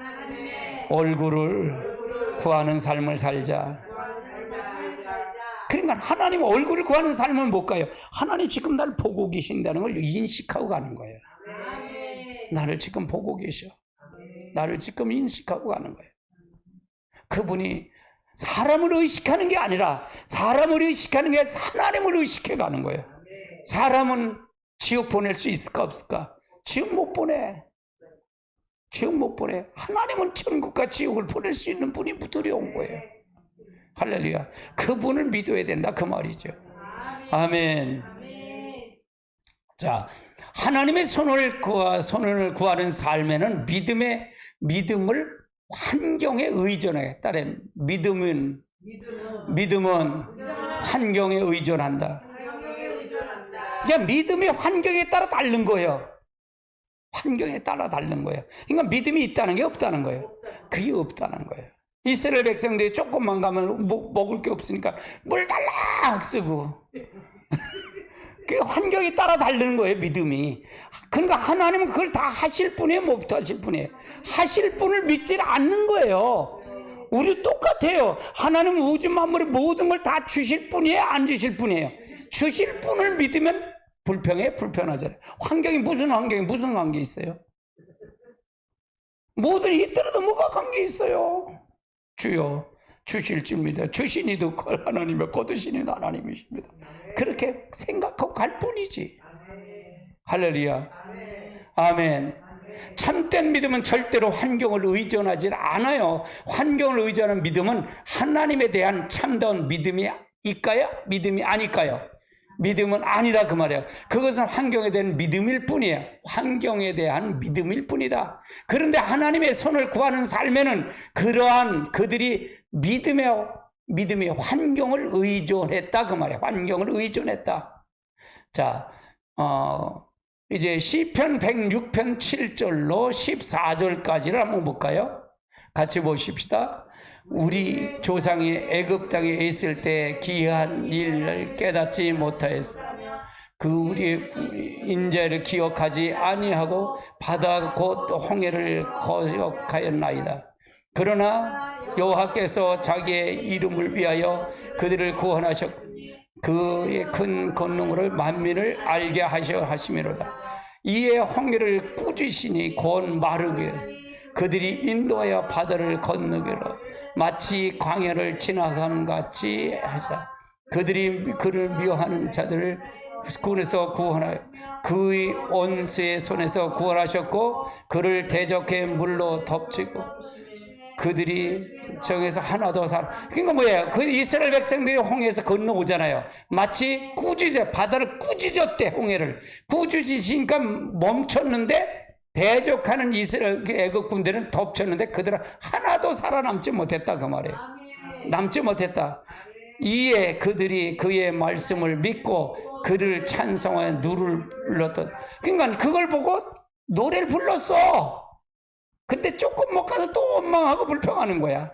얼굴을 구하는 삶을 살자. 그러니까 하나님 얼굴을 구하는 삶은 못 가요. 하나님 지금 나를 보고 계신다는 걸 인식하고 가는 거예요. 나를 지금 보고 계셔. 나를 지금 인식하고 가는 거예요. 그분이 사람을 의식하는 게 아니라 사람을 의식하는 게 하나님을 의식해 가는 거예요. 사람은 지옥 보낼 수 있을까 없을까? 지옥 못 보내. 지옥 못 보내. 하나님은 천국과 지옥을 보낼 수 있는 분이 두려운 거예요. 할렐루야. 그분을 믿어야 된다 그 말이죠. 아멘. 자, 하나님의 손을 구하는 삶에는 믿음을 환경에 의존하겠다. 믿음은 환경에 의존한다. 그냥 믿음이 환경에 따라 다른 거예요. 환경에 따라 다른 거예요. 그러니까 믿음이 있다는 게 없다는 거예요. 그게 없다는 거예요. 이스라엘 백성들이 조금만 가면 먹을 게 없으니까 물 달라 쓰고 그 환경에 따라 다른 거예요. 믿음이. 그러니까 하나님은 그걸 다 하실 분이에요, 못 하실 분이에요. 하실 분을 믿질 않는 거예요. 우리 똑같아요. 하나님은 우주 만물의 모든 걸 다 주실 분이에요, 안 주실 분이에요? 주실 분을 믿으면 불편하잖아요. 무슨 관계 있어요? 뭐든 있더라도 뭐가 관계 있어요? 주여 주실 줄 믿어. 주시니도 하나님의 거두시니도 하나님이십니다. 그렇게 생각하고 갈 뿐이지. 할렐루야. 아멘. 참된 믿음은 절대로 환경을 의존하지 않아요. 환경을 의존하는 믿음은 하나님에 대한 참다운 믿음이 있까요? 믿음이 아닐까요? 믿음은 아니다 그 말이에요. 그것은 환경에 대한 믿음일 뿐이에요. 환경에 대한 믿음일 뿐이다. 그런데 하나님의 손을 구하는 삶에는 그러한 그들이 믿음의 환경을 의존했다 그 말이에요. 환경을 의존했다. 자, 이제 시편 106편 7절로 14절까지를 한번 볼까요? 같이 보십시다. 우리 조상이 애굽 땅에 있을 때 기이한 일을 깨닫지 못하였으며 그 우리 인자를 기억하지 아니하고 바다 곧 홍해를 거역하였나이다. 그러나 여호와께서 자기의 이름을 위하여 그들을 구원하셨고 그의 큰 권능으로 만민을 알게 하심이로다. 이에 홍해를 꾸짖으시니 곧 마르게 그들이 인도하여 바다를 건너기로 마치 광야를 지나간 같이 하사 그들이 그를 미워하는 자들을 군에서 구원하여 그의 원수의 손에서 구원하셨고 그를 대적해 물로 덮치고 그들이 정에서 하나도 그러니까 뭐예요? 그 이스라엘 백성들이 홍해에서 건너오잖아요. 마치 바다를 꾸짖었대. 홍해를 꾸짖으시니까 멈췄는데 대적하는 이스라엘 애국 군대는 덮쳤는데 그들은 하나도 살아남지 못했다 그 말이에요. 남지 못했다. 이에 그들이 그의 말씀을 믿고 그를 찬송하여 누를 불렀던. 그러니까 그걸 보고 노래를 불렀어. 근데 조금 못 가서 또 원망하고 불평하는 거야.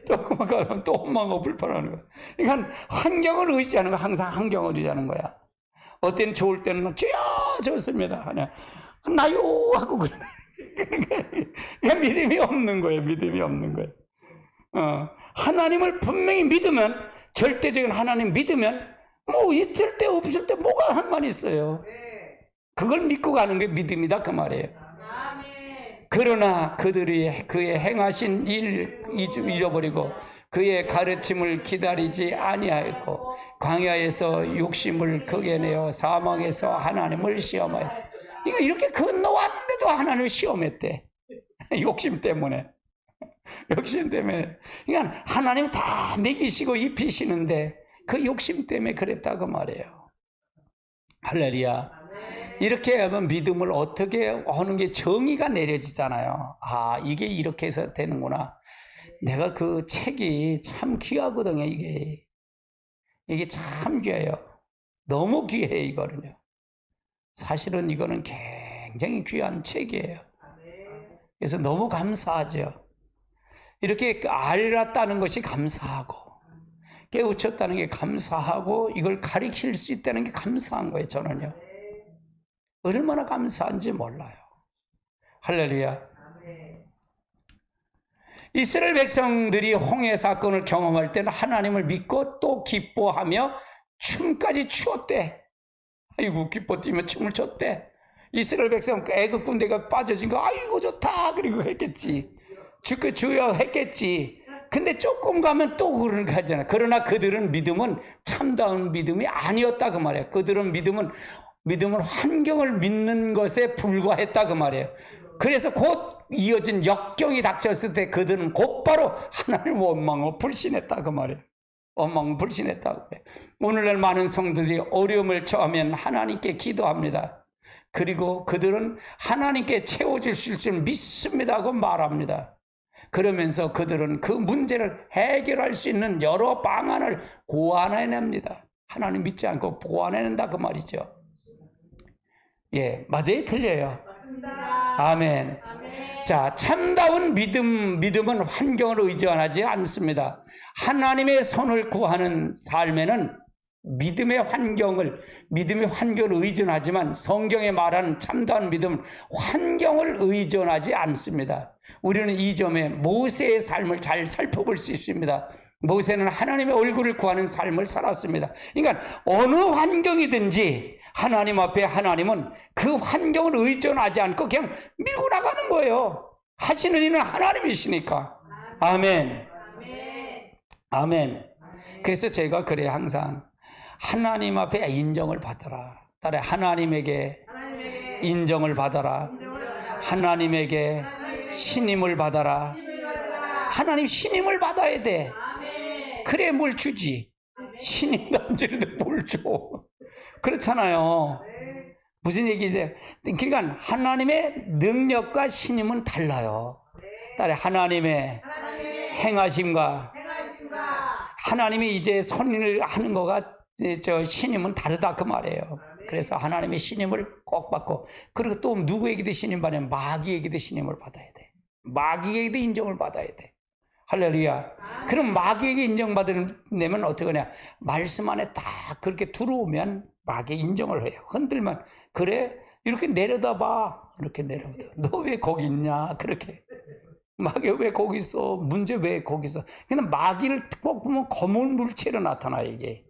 조금만 가서 또 원망하고 불평하는 거야. 그러니까 환경을 의지하는 거야. 항상 환경을 의지하는 거야. 어때는 좋을 때는 주여 좋습니다. 그냥 나요 하고 그래. 그러니까 믿음이 없는 거예요. 믿음이 없는 거예요. 하나님을 분명히 믿으면 절대적인 하나님 믿으면 뭐 있을 때 없을 때 뭐가 상관이 있어요. 그걸 믿고 가는 게 믿음이다 그 말이에요. 그러나 그들이 그의 행하신 일 잊어버리고 그의 가르침을 기다리지 아니하였고 광야에서 욕심을 크게 내어 사망에서 하나님을 시험하였다. 이거 이렇게 건너왔는데도 하나님을 시험했대. 욕심 때문에. 욕심 때문에. 그러니까 하나님 다 먹이시고 입히시는데 그 욕심 때문에 그랬다고 말이에요. 할렐루야. 이렇게 하면 믿음을 어떻게 하는 게 정의가 내려지잖아요. 아, 이게 이렇게 해서 되는구나. 내가 그 책이 참 귀하거든요. 이게 참 귀해요. 너무 귀해 이거는요. 사실은 이거는 굉장히 귀한 책이에요. 그래서 너무 감사하죠. 이렇게 알았다는 것이 감사하고 깨우쳤다는 게 감사하고 이걸 가르칠 수 있다는 게 감사한 거예요. 저는요. 얼마나 감사한지 몰라요. 할렐루야. 이스라엘 백성들이 홍해 사건을 경험할 때는 하나님을 믿고 또 기뻐하며 춤까지 추었대. 아이고 기뻐 뛰며 춤을 췄대. 이스라엘 백성 애굽 군대가 빠져진 거 아이고 좋다 그리고 했겠지. 주여 했겠지. 근데 조금 가면 또 그런 거 하잖아. 그러나 그들은 믿음은 참다운 믿음이 아니었다 그 말이에요. 그들은 믿음은 환경을 믿는 것에 불과했다 그 말이에요. 그래서 곧 이어진 역경이 닥쳤을 때 그들은 곧바로 하나님 원망을 불신했다 그 말이에요. 원망을 불신했다. 오늘날 많은 성도들이 어려움을 처하면 하나님께 기도합니다. 그리고 그들은 하나님께 채워주실 줄 믿습니다 하고 말합니다. 그러면서 그들은 그 문제를 해결할 수 있는 여러 방안을 고안해냅니다. 하나님 믿지 않고 고안해낸다 그 말이죠. 예, 맞아요? 틀려요? 맞습니다. 아멘. 아멘. 자, 참다운 믿음은 환경을 의존하지 않습니다. 하나님의 손을 구하는 삶에는 믿음의 환경을 의존하지만 성경에 말하는 참다운 믿음은 환경을 의존하지 않습니다. 우리는 이 점에 모세의 삶을 잘 살펴볼 수 있습니다. 모세는 하나님의 얼굴을 구하는 삶을 살았습니다. 그러니까 어느 환경이든지 하나님 앞에 하나님은 그 환경을 의존하지 않고 그냥 밀고 나가는 거예요. 하시는 이는 하나님이시니까. 아멘. 아멘. 그래서 제가 그래 항상 하나님 앞에 인정을 받아라. 따라 하나님에게 인정을 받아라. 하나님에게 신임을 받아라. 하나님 신임을 받아야 돼. 그래 뭘 주지. 신임도 안 주는데 뭘 줘. 그렇잖아요. 무슨 얘기세요? 그러니까 하나님의 능력과 신임은 달라요. 따라 하나님의 행하심과 하나님이 이제 선인을 하는 거가 저 신임은 다르다 그 말이에요. 그래서 하나님의 신임을 꼭 받고, 그리고 또 누구에게도 신임 받으면 마귀에게도 신임을 받아야 돼. 마귀에게도 인정을 받아야 돼. 할렐루야. 그럼 마귀에게 인정받으려면 어떻게 하냐? 말씀 안에 딱 그렇게 들어오면 마귀 인정을 해요. 흔들면 그래 이렇게 내려다 봐. 이렇게 내려다. 너 왜 거기 있냐? 그렇게. 마귀 왜 거기 있어? 문제 왜 거기 있어? 그냥 마귀를 꼭 보면 검은 물체로 나타나 이게.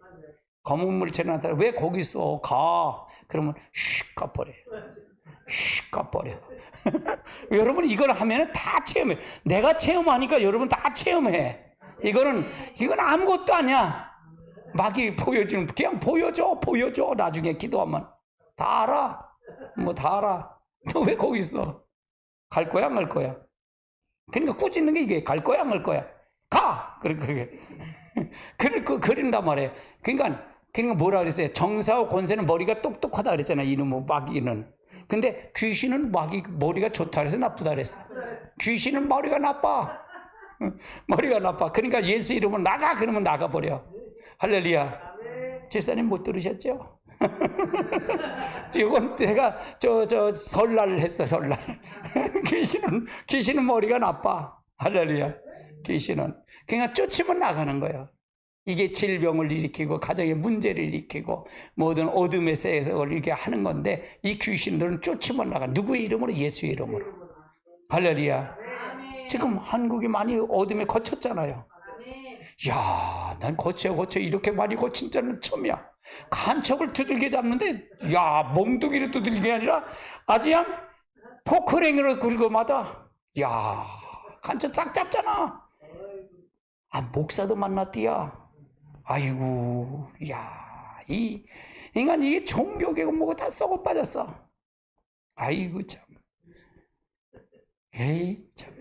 검은 물체로 나타나. 왜 거기 있어? 가. 그러면 슉 가버려요. 슉 가버려. 여러분 이걸 하면 다 체험해. 내가 체험하니까 여러분 다 체험해. 이건 아무것도 아니야. 마귀 보여주는, 그냥 보여줘. 나중에 기도하면 다 알아. 뭐 다 알아. 너 왜 거기 있어? 갈 거야 안 갈 거야? 그러니까 꾸짖는 게 이게 갈 거야 안 갈 거야? 가. 그러니까 그런단 말이에요. 그러니까 뭐라 그랬어요? 정사와 권세는 머리가 똑똑하다 그랬잖아요. 이놈의 마귀는. 근데 귀신은 머리가 좋다 그래서 나쁘다 그랬어. 귀신은 머리가 나빠. 머리가 나빠. 그러니까 예수 이름으로 나가 그러면 나가버려. 할렐루야. 집사님 못 들으셨죠? 이건 내가 설날을 했어. 설날. 귀신은 머리가 나빠. 할렐루야. 귀신은 그러니까 쫓으면 나가는 거예요. 이게 질병을 일으키고 가정의 문제를 일으키고 모든 어둠의 세력을 이렇게 하는 건데, 이 귀신들은 쫓으면 나가. 누구의 이름으로? 예수의 이름으로. 할렐루야. 지금 한국이 많이 어둠에 거쳤잖아요. 야, 난 거쳐 이렇게 많이 거친 자는 처음이야. 간척을 두들겨 잡는데, 야, 몽둥이로 두들기는 게 아니라 아주 그냥 포크랭이로 긁어 맞아. 야, 간척 싹 잡잖아. 아, 목사도 만났디야. 아이고, 야, 이 인간 이게 종교계고 뭐고 다 썩어 빠졌어. 아이고 참. 에이 참.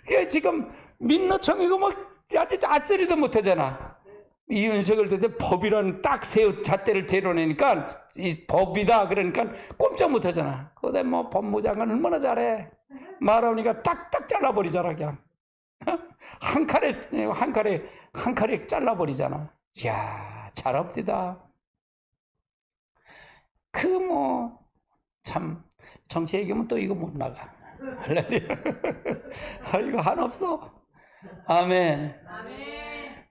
이게 지금 민노총이고 뭐 아주 아쓰리도 못하잖아. 이윤석을 대대 법이라는 딱 세우 잣대를 데려내니까 이 법이다 그러니까 꼼짝 못하잖아. 그다음에 뭐 법무장관 얼마나 잘해. 말하니까 딱딱 잘라버리잖아 그냥. 한 칼에 잘라버리잖아. 이야, 잘합디다. 참, 정치 얘기하면 또 이거 못 나가. 할렐루야. 이거 하나 없어. 아멘.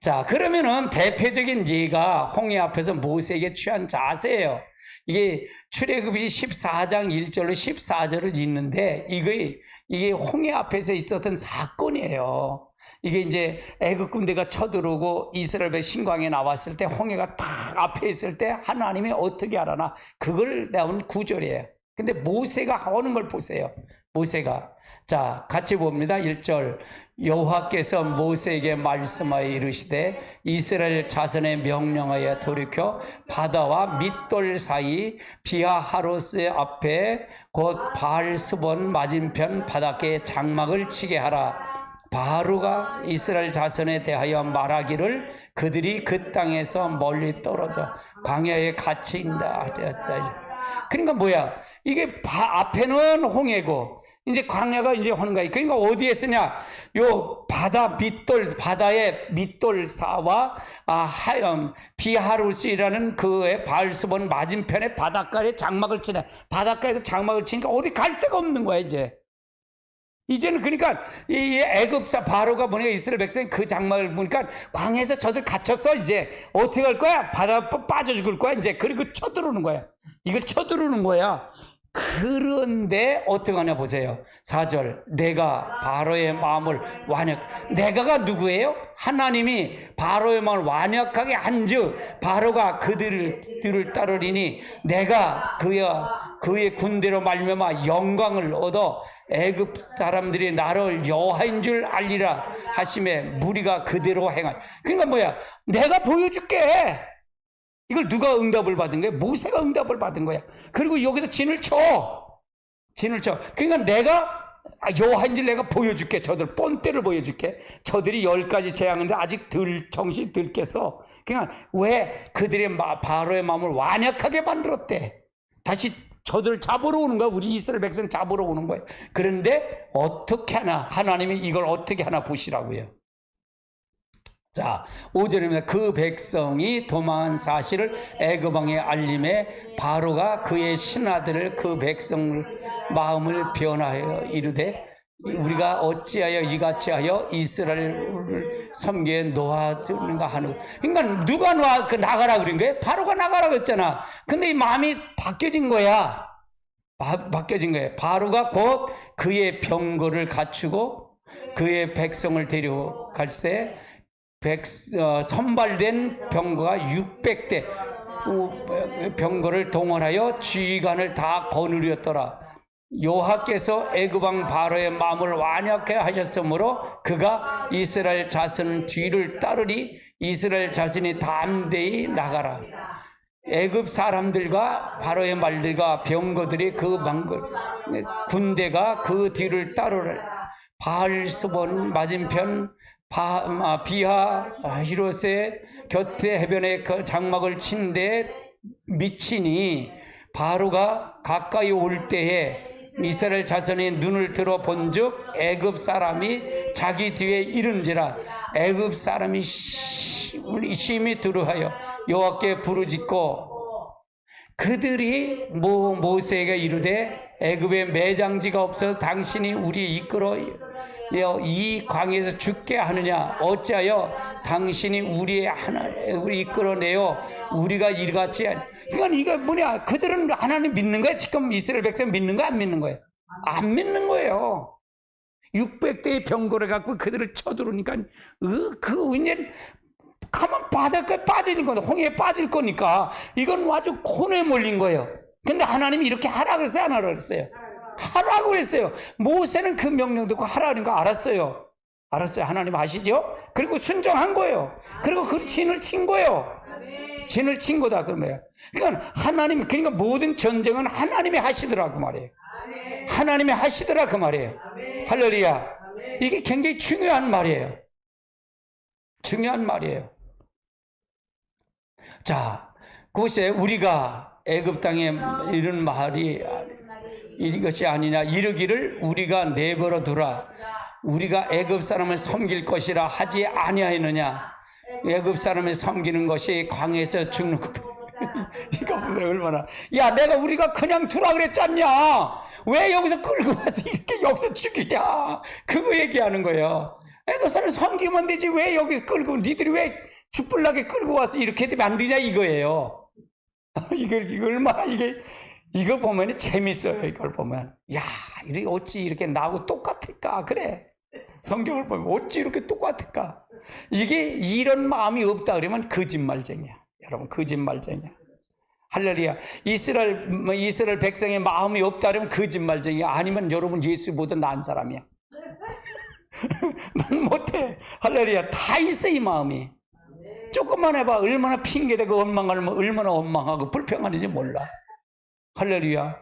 자, 그러면은 대표적인 예가 홍해 앞에서 모세에게 취한 자세예요. 이게 출애굽기 14장 1절로 14절을 읽는데 이게 홍해 앞에서 있었던 사건이에요. 이게 이제 애굽 군대가 쳐들어오고 이스라엘 신광에 나왔을 때 홍해가 탁 앞에 있을 때 하나님이 어떻게 하라나 그걸 나온 구절이에요. 근데 모세가 하는 걸 보세요. 모세가 자, 같이 봅니다. 1절. 여호와께서 모세에게 말씀하여 이르시되 이스라엘 자손의 명령하여 돌이켜 바다와 밑돌 사이 비하하로스 앞에 곧 바알스본 맞은편 바닷가에 장막을 치게 하라. 바로가 이스라엘 자손에 대하여 말하기를 그들이 그 땅에서 멀리 떨어져 광야에 갇힌다 하였다. 그러니까 뭐야? 이게 앞에는 홍해고 이제 광야가 이제 하는 거야. 그러니까 어디에 쓰냐? 요 바다의 밑돌 사와 하염 비하루스라는 그의 바알스본 맞은편에 바닷가에 장막을 치네. 바닷가에서 장막을 치니까 어디 갈 데가 없는 거야 이제. 이제는 그러니까 이 애굽사 바로가 보니까 이스라엘 백성이 그 장막을 보니까 광야에서 저들 갇혔어. 이제 어떻게 할 거야? 바다 빠져 죽을 거야 이제. 그리고 쳐들어오는 거야. 이걸 쳐들어오는 거야. 그런데 어떻게 하냐 보세요. 4절. 내가 바로의 마음을 내가가 누구예요? 하나님이 바로의 마음을 완악하게 한즉 바로가 그들을 따르리니 내가 그의 군대로 말미암아 영광을 얻어 애굽 사람들이 나를 여호와인 줄 알리라 하심에 무리가 그대로 행할. 그러니까 뭐야? 내가 보여줄게. 이걸 누가 응답을 받은 거야? 모세가 응답을 받은 거야. 그리고 여기서 진을 쳐. 그러니까 내가 여호와인 줄 내가 보여줄게. 저들 본때를 보여줄게. 저들이 10가지 재앙인데 아직 정신 들 깼어. 그러니까 왜 그들의 바로의 마음을 완악하게 만들었대. 다시 저들 잡으러 오는 거야. 우리 이스라엘 백성 잡으러 오는 거야. 그런데 어떻게 하나? 하나님이 이걸 어떻게 하나 보시라고요. 자, 5절입니다. 그 백성이 도망한 사실을 애굽 왕에 알림에 바로가 그의 신하들을 그 백성을 마음을 변화하여 이르되 우리가 어찌하여 이같이 하여 이스라엘을 섬기에 놓아두는가 하는. 그러니까 누가 나가라 그런 거예요? 바로가 나가라 그랬잖아. 근데 이 마음이 바뀌어진 거야. 바로가 곧 그의 병거를 갖추고 그의 백성을 데려갈새 선발된 병거가 600대 병거를 동원하여 지휘관을 다 거느렸더라. 여호와께서 애굽 왕 바로의 마음을 완악하게 하셨으므로 그가 이스라엘 자손 뒤를 따르리. 이스라엘 자손이 담대히 나가라. 애굽 사람들과 바로의 말들과 병거들이 군대가 그 뒤를 따르라. 바알스본 맞은편 비하히로세 곁에 해변에 그 장막을 친 데 미치니 바로가 가까이 올 때에 이스라엘 자손이 눈을 들어 본즉 애굽 사람이 자기 뒤에 이른지라. 애굽 사람이 심히 두려워하여 여호와께 부르짖고 그들이 모세에게 이르되 애굽에 매장지가 없어 당신이 우리 이끌어 이 광야에서 죽게 하느냐? 어찌하여 당신이 우리 이끌어내요? 우리가 이같이. 그러니까 이거 뭐냐? 그들은 하나님 믿는 거야? 지금 이스라엘 백성 믿는 거야? 안 믿는 거예요? 안 믿는 거예요. 600대의 병거를 갖고 그들을 쳐들어오니까 이제 가만 바닷가에 빠지는 거다. 홍해에 빠질 거니까 이건 아주 혼에 몰린 거예요. 근데 하나님이 이렇게 하라 그랬어요? 안 하라 그랬어요? 하라고 했어요. 모세는 그 명령 듣고 하라는 거 알았어요. 하나님 아시죠? 그리고 순종한 거예요. 그리고 그 진을 친 거예요. 진을 친 거다 그러면. 그러니까 그러니까 모든 전쟁은 하나님이 하시더라고 말이에요. 하나님이 하시더라 그 말이에요. 할렐루야. 이게 굉장히 중요한 말이에요. 자, 그것에 우리가 애굽 땅에 이런 말이 이것이 아니냐. 이르기를 우리가 내버려 두라. 우리가 애굽 사람을 섬길 것이라 하지 아니하였느냐. 애굽 사람을 섬기는 것이 광야에서 죽는 것. 이거 보세요 얼마나. 야, 내가 우리가 그냥 두라 그랬잖냐. 왜 여기서 끌고 와서 이렇게 여기서 죽이냐. 그거 얘기하는 거예요. 애굽 사람 섬기면 되지 왜 여기서 끌고 니들이 왜 죽불나게 끌고 와서 이렇게 만드냐 이거예요. 이걸 얼마나 이거 보면 재밌어요. 이걸 보면 야, 어찌 이렇게 나하고 똑같을까. 그래, 성경을 보면 어찌 이렇게 똑같을까. 이게 이런 마음이 없다 그러면 거짓말쟁이야. 여러분, 거짓말쟁이야. 할렐루야. 이스라엘 백성의 마음이 없다면 거짓말쟁이야. 아니면 여러분 예수보다 나은 사람이야. 난 못해. 할렐루야. 다 있어, 이 마음이. 조금만 해봐. 얼마나 핑계대고 얼마나 원망하고 불평하는지 몰라. 할렐루야.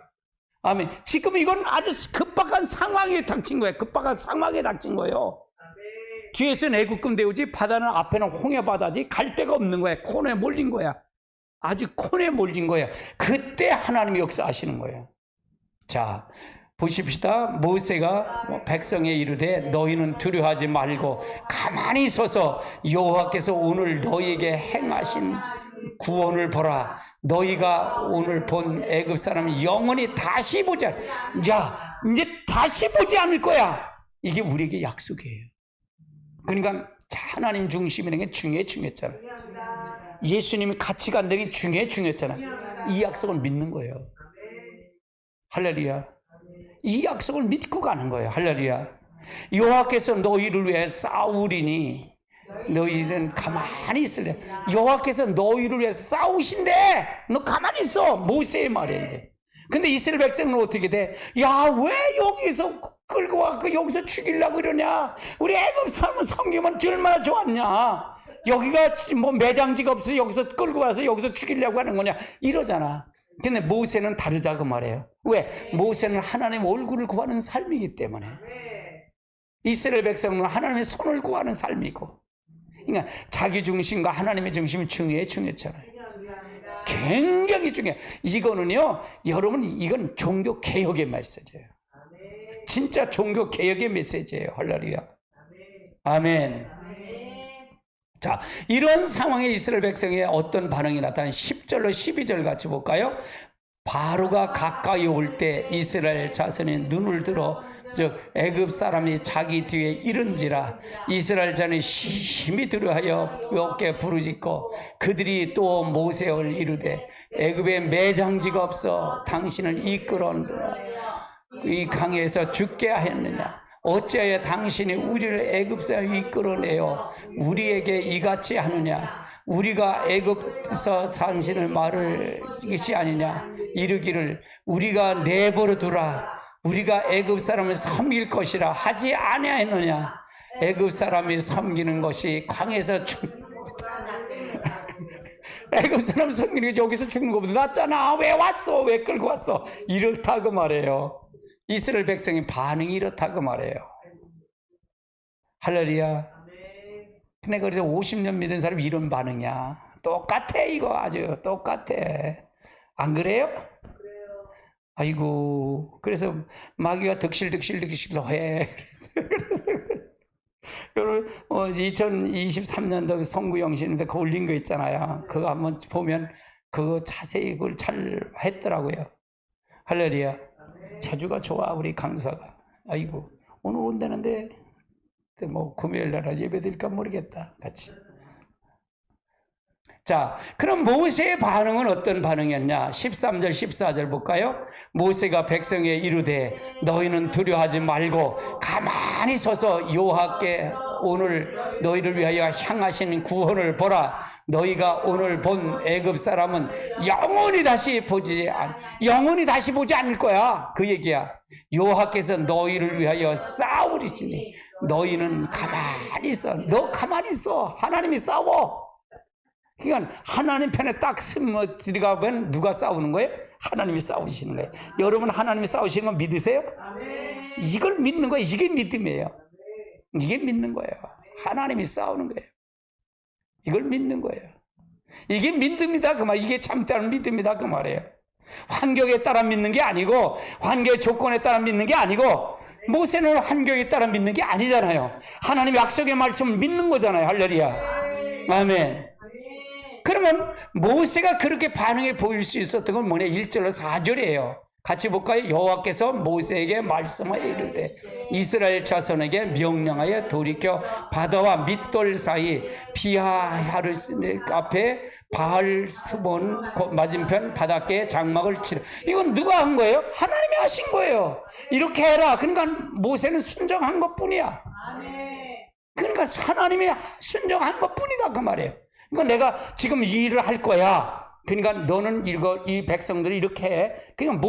아멘. 지금 이건 아주 급박한 상황에 닥친 거예요. 급박한 상황에 닥친 거예요. 뒤에서는 애국금 대우지, 바다는 앞에는 홍해바다지, 갈 데가 없는 거야. 코너에 몰린 거야. 아주 코너에 몰린 거야. 그때 하나님이 역사하시는 거예요. 자, 보십시다. 모세가 백성에 이르되 너희는 두려워하지 말고 가만히 서서 여호와께서 오늘 너희에게 행하신 구원을 보라. 너희가 오늘 본 애굽 사람 영원히 다시 보지 않을. 야, 이제 다시 보지 않을 거야. 이게 우리에게 약속이에요. 그러니까 하나님 중심이라는 게 중요했잖아. 예수님이 같이 간다는 게 중요했잖아. 이 약속을 믿는 거예요. 할렐루야. 이 약속을 믿고 가는 거예요. 할렐루야. 여호와께서 너희를 위해 싸우리니 너희는 가만히 있을래. 여호와께서 너희를 위해 싸우신대. 너 가만히 있어. 모세의 말이야 이게. 근데 이스라엘 백성은 어떻게 돼? 야, 왜 여기서 끌고 와 여기서 죽이려고 이러냐? 우리 애굽 사람은 섬기면 얼마나 좋았냐? 여기가 뭐 매장지가 없어서 여기서 끌고 와서 여기서 죽이려고 하는 거냐? 이러잖아. 근데 모세는 다르다고 말해요. 왜? 모세는 하나님의 얼굴을 구하는 삶이기 때문에. 이스라엘 백성은 하나님의 손을 구하는 삶이고. 그러니까 자기 중심과 하나님의 중심이 중요했잖아요. 굉장히 중요해. 이거는요, 여러분, 이건 종교 개혁의 메시지예요. 진짜 종교 개혁의 메시지예요. 할렐루야. 아멘. 자, 이런 상황에 이스라엘 백성의 어떤 반응이 나타난 10절로 12절 같이 볼까요? 바로가 가까이 올 때 이스라엘 자손이 눈을 들어 즉 애굽 사람이 자기 뒤에 이른지라. 이스라엘 자손이 심히 두려워하여 뼈께 부르짖고 그들이 또 모세를 이르되 애굽에 매장지가 없어 당신을 이끌어내라 이 강에서 죽게 하였느냐? 어찌하여 당신이 우리를 애굽에서 이끌어내어 우리에게 이같이 하느냐? 우리가 애굽에서 당신을 말을 것이 아니냐? 이르기를 우리가 내버려 두라. 우리가 애굽 사람을 섬길 것이라 하지 아니하였느냐? 애굽 사람이 섬기는 것이 광에서 애굽 사람 섬기는 게 여기서 죽는 것보다 낫잖아. 왜 왔어? 왜 끌고 왔어? 이렇다고 말해요. 이스라엘 백성의 반응이 이렇다고 말해요. 할렐루야. 근데 그래서 50년 믿은 사람이 이런 반응이야. 똑같아. 이거 아주 똑같아. 안 그래요? 아이고, 그래서 마귀가 득실득실 해. 여러분, 2023년도 성구영신인데 그 올린 거 있잖아요. 그거 한번 보면 그거 자세히 그걸 잘 했더라고요. 할렐루야. 자주가 좋아, 우리 강사가. 아이고, 오늘 온다는데 뭐 금요일 날 예배 드릴까 모르겠다. 같이. 자, 그럼 모세의 반응은 어떤 반응이었냐? 13절 14절 볼까요? 모세가 백성에 이르되 너희는 두려워하지 말고 가만히 서서 여호와께 오늘 너희를 위하여 향하시는 구원을 보라. 너희가 오늘 본 애굽 사람은 영원히 다시 보지 않을 거야. 그 얘기야. 여호와께서 너희를 위하여 싸우리시니 너희는 가만히 있어. 너 가만히 있어. 하나님이 싸워. 그러니까 하나님 편에 딱 들어가면 누가 싸우는 거예요? 하나님이 싸우시는 거예요. 여러분 하나님이 싸우시는 거 믿으세요? 이걸 믿는 거예요. 이게 믿음이에요. 이게 믿는 거예요. 하나님이 싸우는 거예요. 이걸 믿는 거예요. 이게 믿음이다 그 말. 이게 참다운 믿음이다 그 말이에요. 환경에 따라 믿는 게 아니고 환경의 조건에 따라 믿는 게 아니고 모세는 환경에 따라 믿는 게 아니잖아요. 하나님의 약속의 말씀을 믿는 거잖아요. 할렐루야. 아멘. 그러면 모세가 그렇게 반응해 보일 수 있었던 건 뭐냐? 1절로 4절이에요. 같이 볼까요? 여호와께서 모세에게 말씀하여 이르되 이스라엘 자손에게 명령하여 돌이켜 바다와 밑돌 사이 비하하르스 앞에 바알 스본 맞은편 바닷가에 장막을 치라. 이건 누가 한 거예요? 하나님이 하신 거예요. 이렇게 해라. 그러니까 모세는 순종한 것뿐이야. 그러니까 하나님이 순종한 것뿐이다 그 말이에요. 그러니까 내가 지금 이 일을 할 거야. 그러니까 너는 이 백성들이 이렇게 해. 그러니까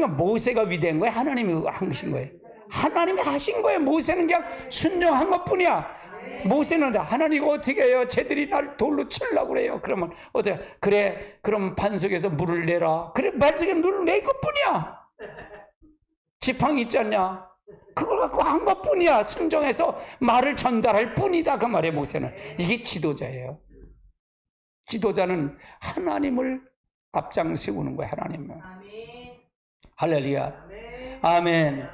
모세가 위대한 거예요. 하나님이 하신 거예요. 하나님이 하신 거예요. 모세는 그냥 순종한 것뿐이야. 모세는 하나님 어떻게 해요? 쟤들이 날 돌로 치려고 그래요. 그러면 어때? 그래, 그럼 반석에서 물을 내라. 그래, 반석에 물을 내 것뿐이야. 지팡이 있지 않냐? 그걸 갖고 한 것뿐이야. 순종해서 말을 전달할 뿐이다. 그 말이에요. 모세는. 이게 지도자예요. 지도자는 하나님을 앞장 세우는 거예요. 하나님을. 할렐루야. 아멘.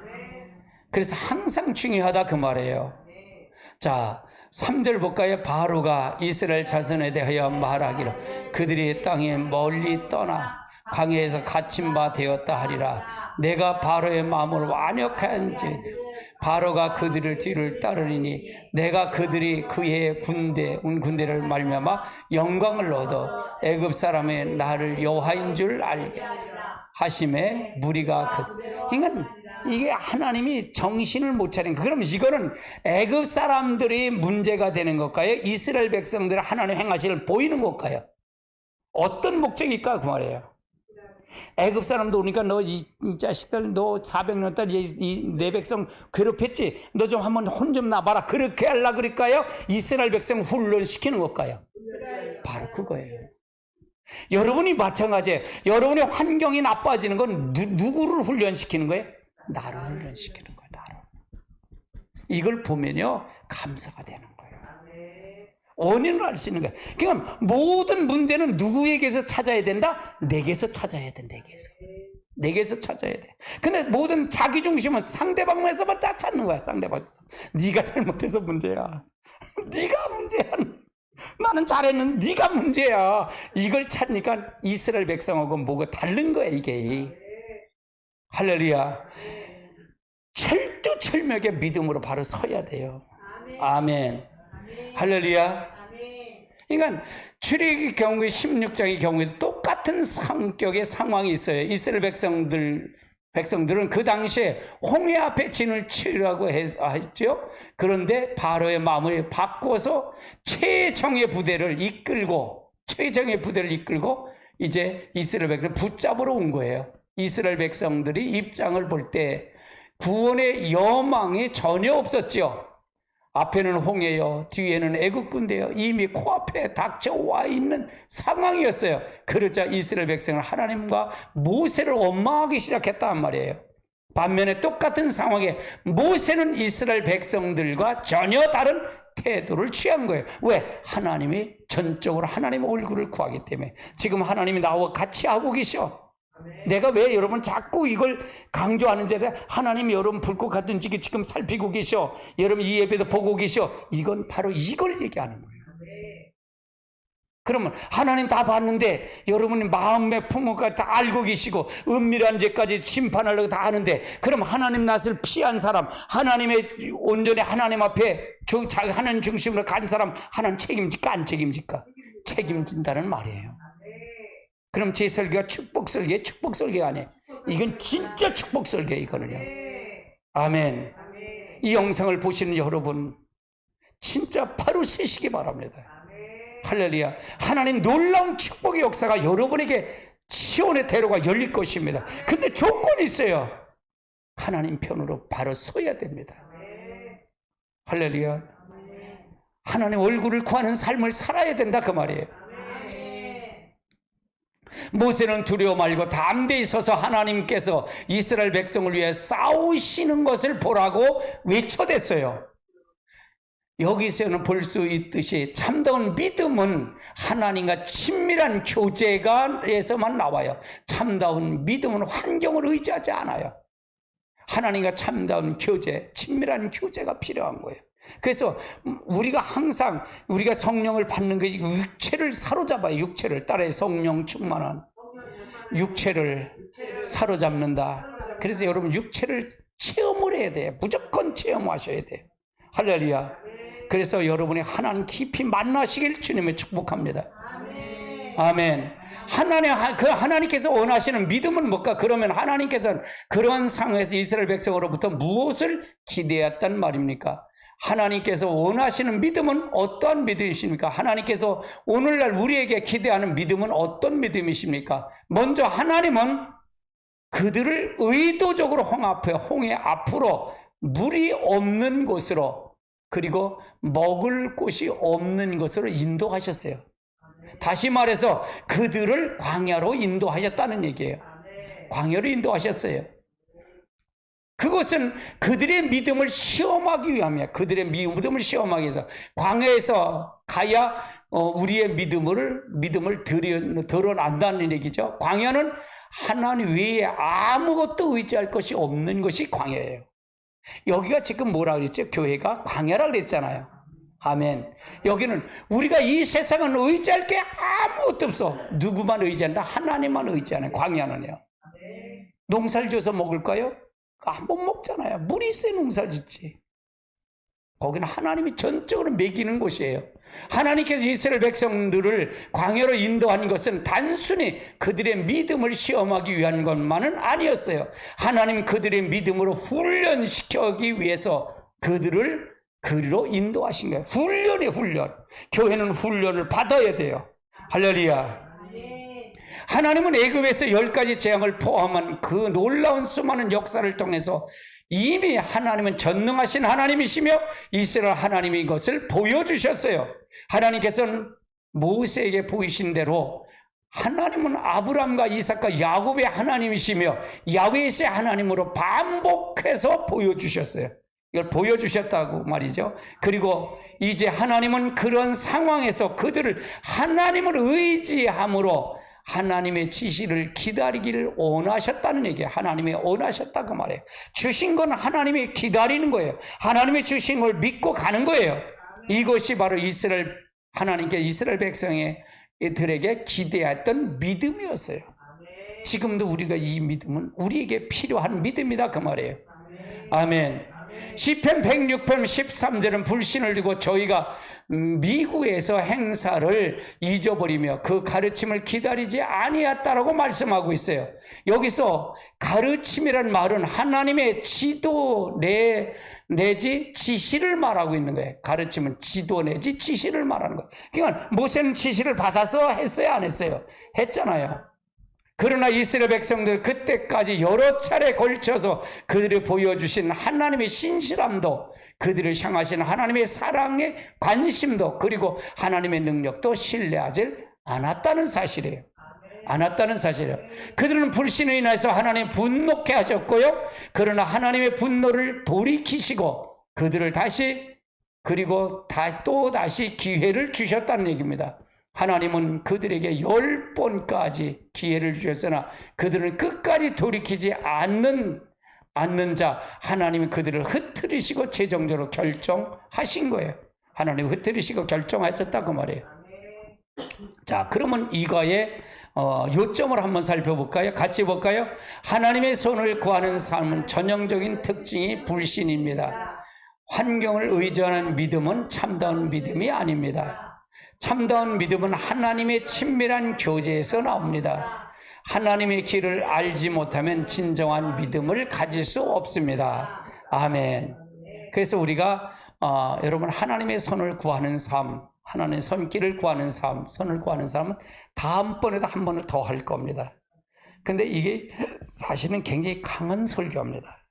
그래서 항상 중요하다 그 말이에요. 자, 3절 볼까요? 바로가 이스라엘 자손에 대하여 말하기를 그들이 땅에 멀리 떠나 광야에서 갇힌 바 되었다 하리라. 내가 바로의 마음을 완역한지 바로가 그들을 뒤를 따르리니 내가 그들이 그의 군대를 말미암아 영광을 얻어 애굽 사람의 나를 여호와인 줄 알게 하심에 무리가 그러니까 이게 하나님이 정신을 못 차린 거. 그럼 이거는 애굽 사람들이 문제가 되는 것까요? 이스라엘 백성들 하나님 행하시를 보이는 것까요? 어떤 목적일까 그 말이에요. 애굽 사람도 오니까 너 이 자식들 너 400년 동안 내 백성 괴롭혔지? 너 좀 한번 혼 좀 나봐라. 그렇게 하려고 그럴까요? 이스라엘 백성 훈련시키는 것까요? 바로 그거예요. 여러분이 마찬가지예요. 여러분의 환경이 나빠지는 건 누구를 훈련시키는 거예요? 나를 훈련시키는 거예요. 나를. 이걸 보면요 감사가 되는 거예요. 원인을 알 수 있는 거예요. 그러니까 모든 문제는 누구에게서 찾아야 된다? 내게서 찾아야 돼. 내게서 찾아야 돼. 근데 모든 자기 중심은 상대방에서만 딱 찾는 거야. 상대방에서. 네가 잘못해서 문제야. 네가 문제야. 나는 잘했는데 네가 문제야. 이걸 찾으니까 이스라엘 백성하고 뭐가 다른 거야 이게. 할렐루야. 철두철미하게 믿음으로 바로 서야 돼요. 아멘. 할렐루야. 그러니까 출애굽기 경우에 16장의 경우에도 똑같은 성격의 상황이 있어요. 이스라엘 백성들은 그 당시에 홍해 앞에 진을 치라고 했죠. 그런데 바로의 마음을 바꾸어서 최정의 부대를 이끌고 이제 이스라엘 백성을 붙잡으러 온 거예요. 이스라엘 백성들이 입장을 볼 때 구원의 여망이 전혀 없었죠. 앞에는 홍해요, 뒤에는 애굽 군대요. 이미 코앞에 닥쳐와 있는 상황이었어요. 그러자 이스라엘 백성은 하나님과 모세를 원망하기 시작했단 말이에요. 반면에 똑같은 상황에 모세는 이스라엘 백성들과 전혀 다른 태도를 취한 거예요. 왜? 하나님이 전적으로 하나님의 얼굴을 구하기 때문에. 지금 하나님이 나와 같이 하고 계셔. 내가 왜 여러분 자꾸 이걸 강조하는지 알아요? 하나님이 여러분 불꽃 같은 지기 지금 살피고 계셔. 여러분 이 예배도 보고 계셔. 이건 바로 이걸 얘기하는 거예요. 그러면 하나님 다 봤는데 여러분이 마음의 풍문까지 다 알고 계시고 은밀한 죄까지 심판하려고 다 아는데 그럼 하나님 낯을 피한 사람, 하나님의 온전히 하나님 앞에 하나님 중심으로 간 사람 하나님 책임질까 안 책임질까? 책임진다는 말이에요. 그럼 제 설교가 축복 설교가 아니에요. 이건 진짜 축복 설교예요. 이거는요. 아멘. 이 영상을 보시는 여러분 진짜 바로 쓰시기 바랍니다. 할렐루야. 하나님 놀라운 축복의 역사가 여러분에게 시온의 대로가 열릴 것입니다. 근데 조건이 있어요. 하나님 편으로 바로 서야 됩니다. 할렐루야. 하나님 얼굴을 구하는 삶을 살아야 된다 그 말이에요. 모세는 두려워 말고 담대히 서서 하나님께서 이스라엘 백성을 위해 싸우시는 것을 보라고 외쳐댔어요. 여기서는 볼 수 있듯이 참다운 믿음은 하나님과 친밀한 교제가에서만 나와요. 참다운 믿음은 환경을 의지하지 않아요. 하나님과 참다운 교제, 친밀한 교제가 필요한 거예요. 그래서 우리가 항상 우리가 성령을 받는 게 육체를 사로잡아요. 육체를 따라해 성령 충만한 육체를 사로잡는다. 그래서 여러분 육체를 체험을 해야 돼요. 무조건 체험하셔야 돼요. 할렐루야. 그래서 여러분이 하나님 깊이 만나시길 주님을 축복합니다. 아멘. 하나님께서 원하시는 믿음은 뭘까? 그러면 하나님께서는 그런 상황에서 이스라엘 백성으로부터 무엇을 기대했단 말입니까? 하나님께서 원하시는 믿음은 어떠한 믿음이십니까? 하나님께서 오늘날 우리에게 기대하는 믿음은 어떤 믿음이십니까? 먼저 하나님은 그들을 의도적으로 홍해 앞으로 물이 없는 곳으로, 그리고 먹을 곳이 없는 곳으로 인도하셨어요. 다시 말해서 그들을 광야로 인도하셨다는 얘기예요. 광야로 인도하셨어요. 그것은 그들의 믿음을 시험하기 위함이야. 그들의 믿음을 시험하기 위해서 광야에서 가야 우리의 믿음을 드러난다는 얘기죠. 광야는 하나님 외에 아무것도 의지할 것이 없는 것이 광야예요. 여기가 지금 뭐라 그랬죠? 교회가 광야라 그랬잖아요. 아멘. 여기는 우리가 이 세상은 의지할 게 아무것도 없어. 누구만 의지한다? 하나님만 의지하는 광야는요. 농사를 지어서 먹을까요? 못 먹잖아요. 물이 있어야 농사를 짓지. 거기는 하나님이 전적으로 먹이는 곳이에요. 하나님께서 이스라엘 백성들을 광야로 인도한 것은 단순히 그들의 믿음을 시험하기 위한 것만은 아니었어요. 하나님 그들의 믿음으로 훈련시키기 위해서 그들을 그리로 인도하신 거예요. 훈련이에요, 훈련. 교회는 훈련을 받아야 돼요. 할렐루야. 하나님은 애굽에서 10가지 재앙을 포함한 그 놀라운 수많은 역사를 통해서 이미 하나님은 전능하신 하나님이시며 이스라엘 하나님인 것을 보여주셨어요. 하나님께서는 모세에게 보이신 대로 하나님은 아브람과 이삭과 야곱의 하나님이시며 야훼의 하나님으로 반복해서 보여주셨어요. 이걸 보여주셨다고 말이죠. 그리고 이제 하나님은 그런 상황에서 그들을 하나님을 의지함으로 하나님의 지시를 기다리기를 원하셨다는 얘기예요. 하나님이 원하셨다고 말해요. 주신 건 하나님이 기다리는 거예요. 하나님이 주신 걸 믿고 가는 거예요. 이것이 바로 하나님께 이스라엘 백성들에게 기대했던 믿음이었어요. 지금도 우리가 이 믿음은 우리에게 필요한 믿음이다 그 말이에요. 아멘. 시편 106편 13절은 불신을 두고 저희가 미국에서 행사를 잊어버리며 그 가르침을 기다리지 아니했다라고 말씀하고 있어요. 여기서 가르침이란 말은 하나님의 지도 내지 지시를 말하고 있는 거예요. 가르침은 지도 내지 지시를 말하는 거예요. 그러니까 모세는 지시를 받아서 했어요, 안 했어요? 했잖아요. 그러나 이스라엘 백성들 그때까지 여러 차례 걸쳐서 그들이 보여주신 하나님의 신실함도, 그들을 향하신 하나님의 사랑의 관심도, 그리고 하나님의 능력도 신뢰하지 않았다는 사실이에요. 않았다는 사실이에요. 그들은 불신에 인해서 하나님 분노케 하셨고요. 그러나 하나님의 분노를 돌이키시고 그들을 그리고 또다시 기회를 주셨다는 얘기입니다. 하나님은 그들에게 10번까지 기회를 주셨으나 그들은 끝까지 돌이키지 않는 자, 하나님은 그들을 흩트리시고 최종적으로 결정하신 거예요. 하나님은 흩트리시고 결정하셨다고 말해요. 자, 그러면 이거의 요점을 한번 살펴볼까요? 같이 볼까요? 하나님의 손을 구하는 삶은 전형적인 특징이 불신입니다. 환경을 의존하는 믿음은 참다운 믿음이 아닙니다. 참다운 믿음은 하나님의 친밀한 교제에서 나옵니다. 하나님의 길을 알지 못하면 진정한 믿음을 가질 수 없습니다. 아멘. 그래서 우리가 여러분 하나님의 선을 구하는 삶, 하나님의 손길을 구하는 삶, 선을 구하는 삶은 다음번에도 한 번을 더 할 겁니다. 근데 이게 사실은 굉장히 강한 설교입니다.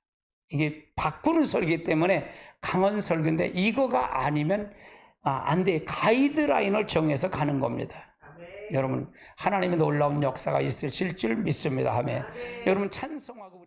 이게 바꾸는 설교이기 때문에 강한 설교인데 이거가 아니면 안 돼. 가이드라인을 정해서 가는 겁니다. 여러분 하나님의 놀라운 역사가 있으실 줄 믿습니다. 아멘. 여러분 찬송하고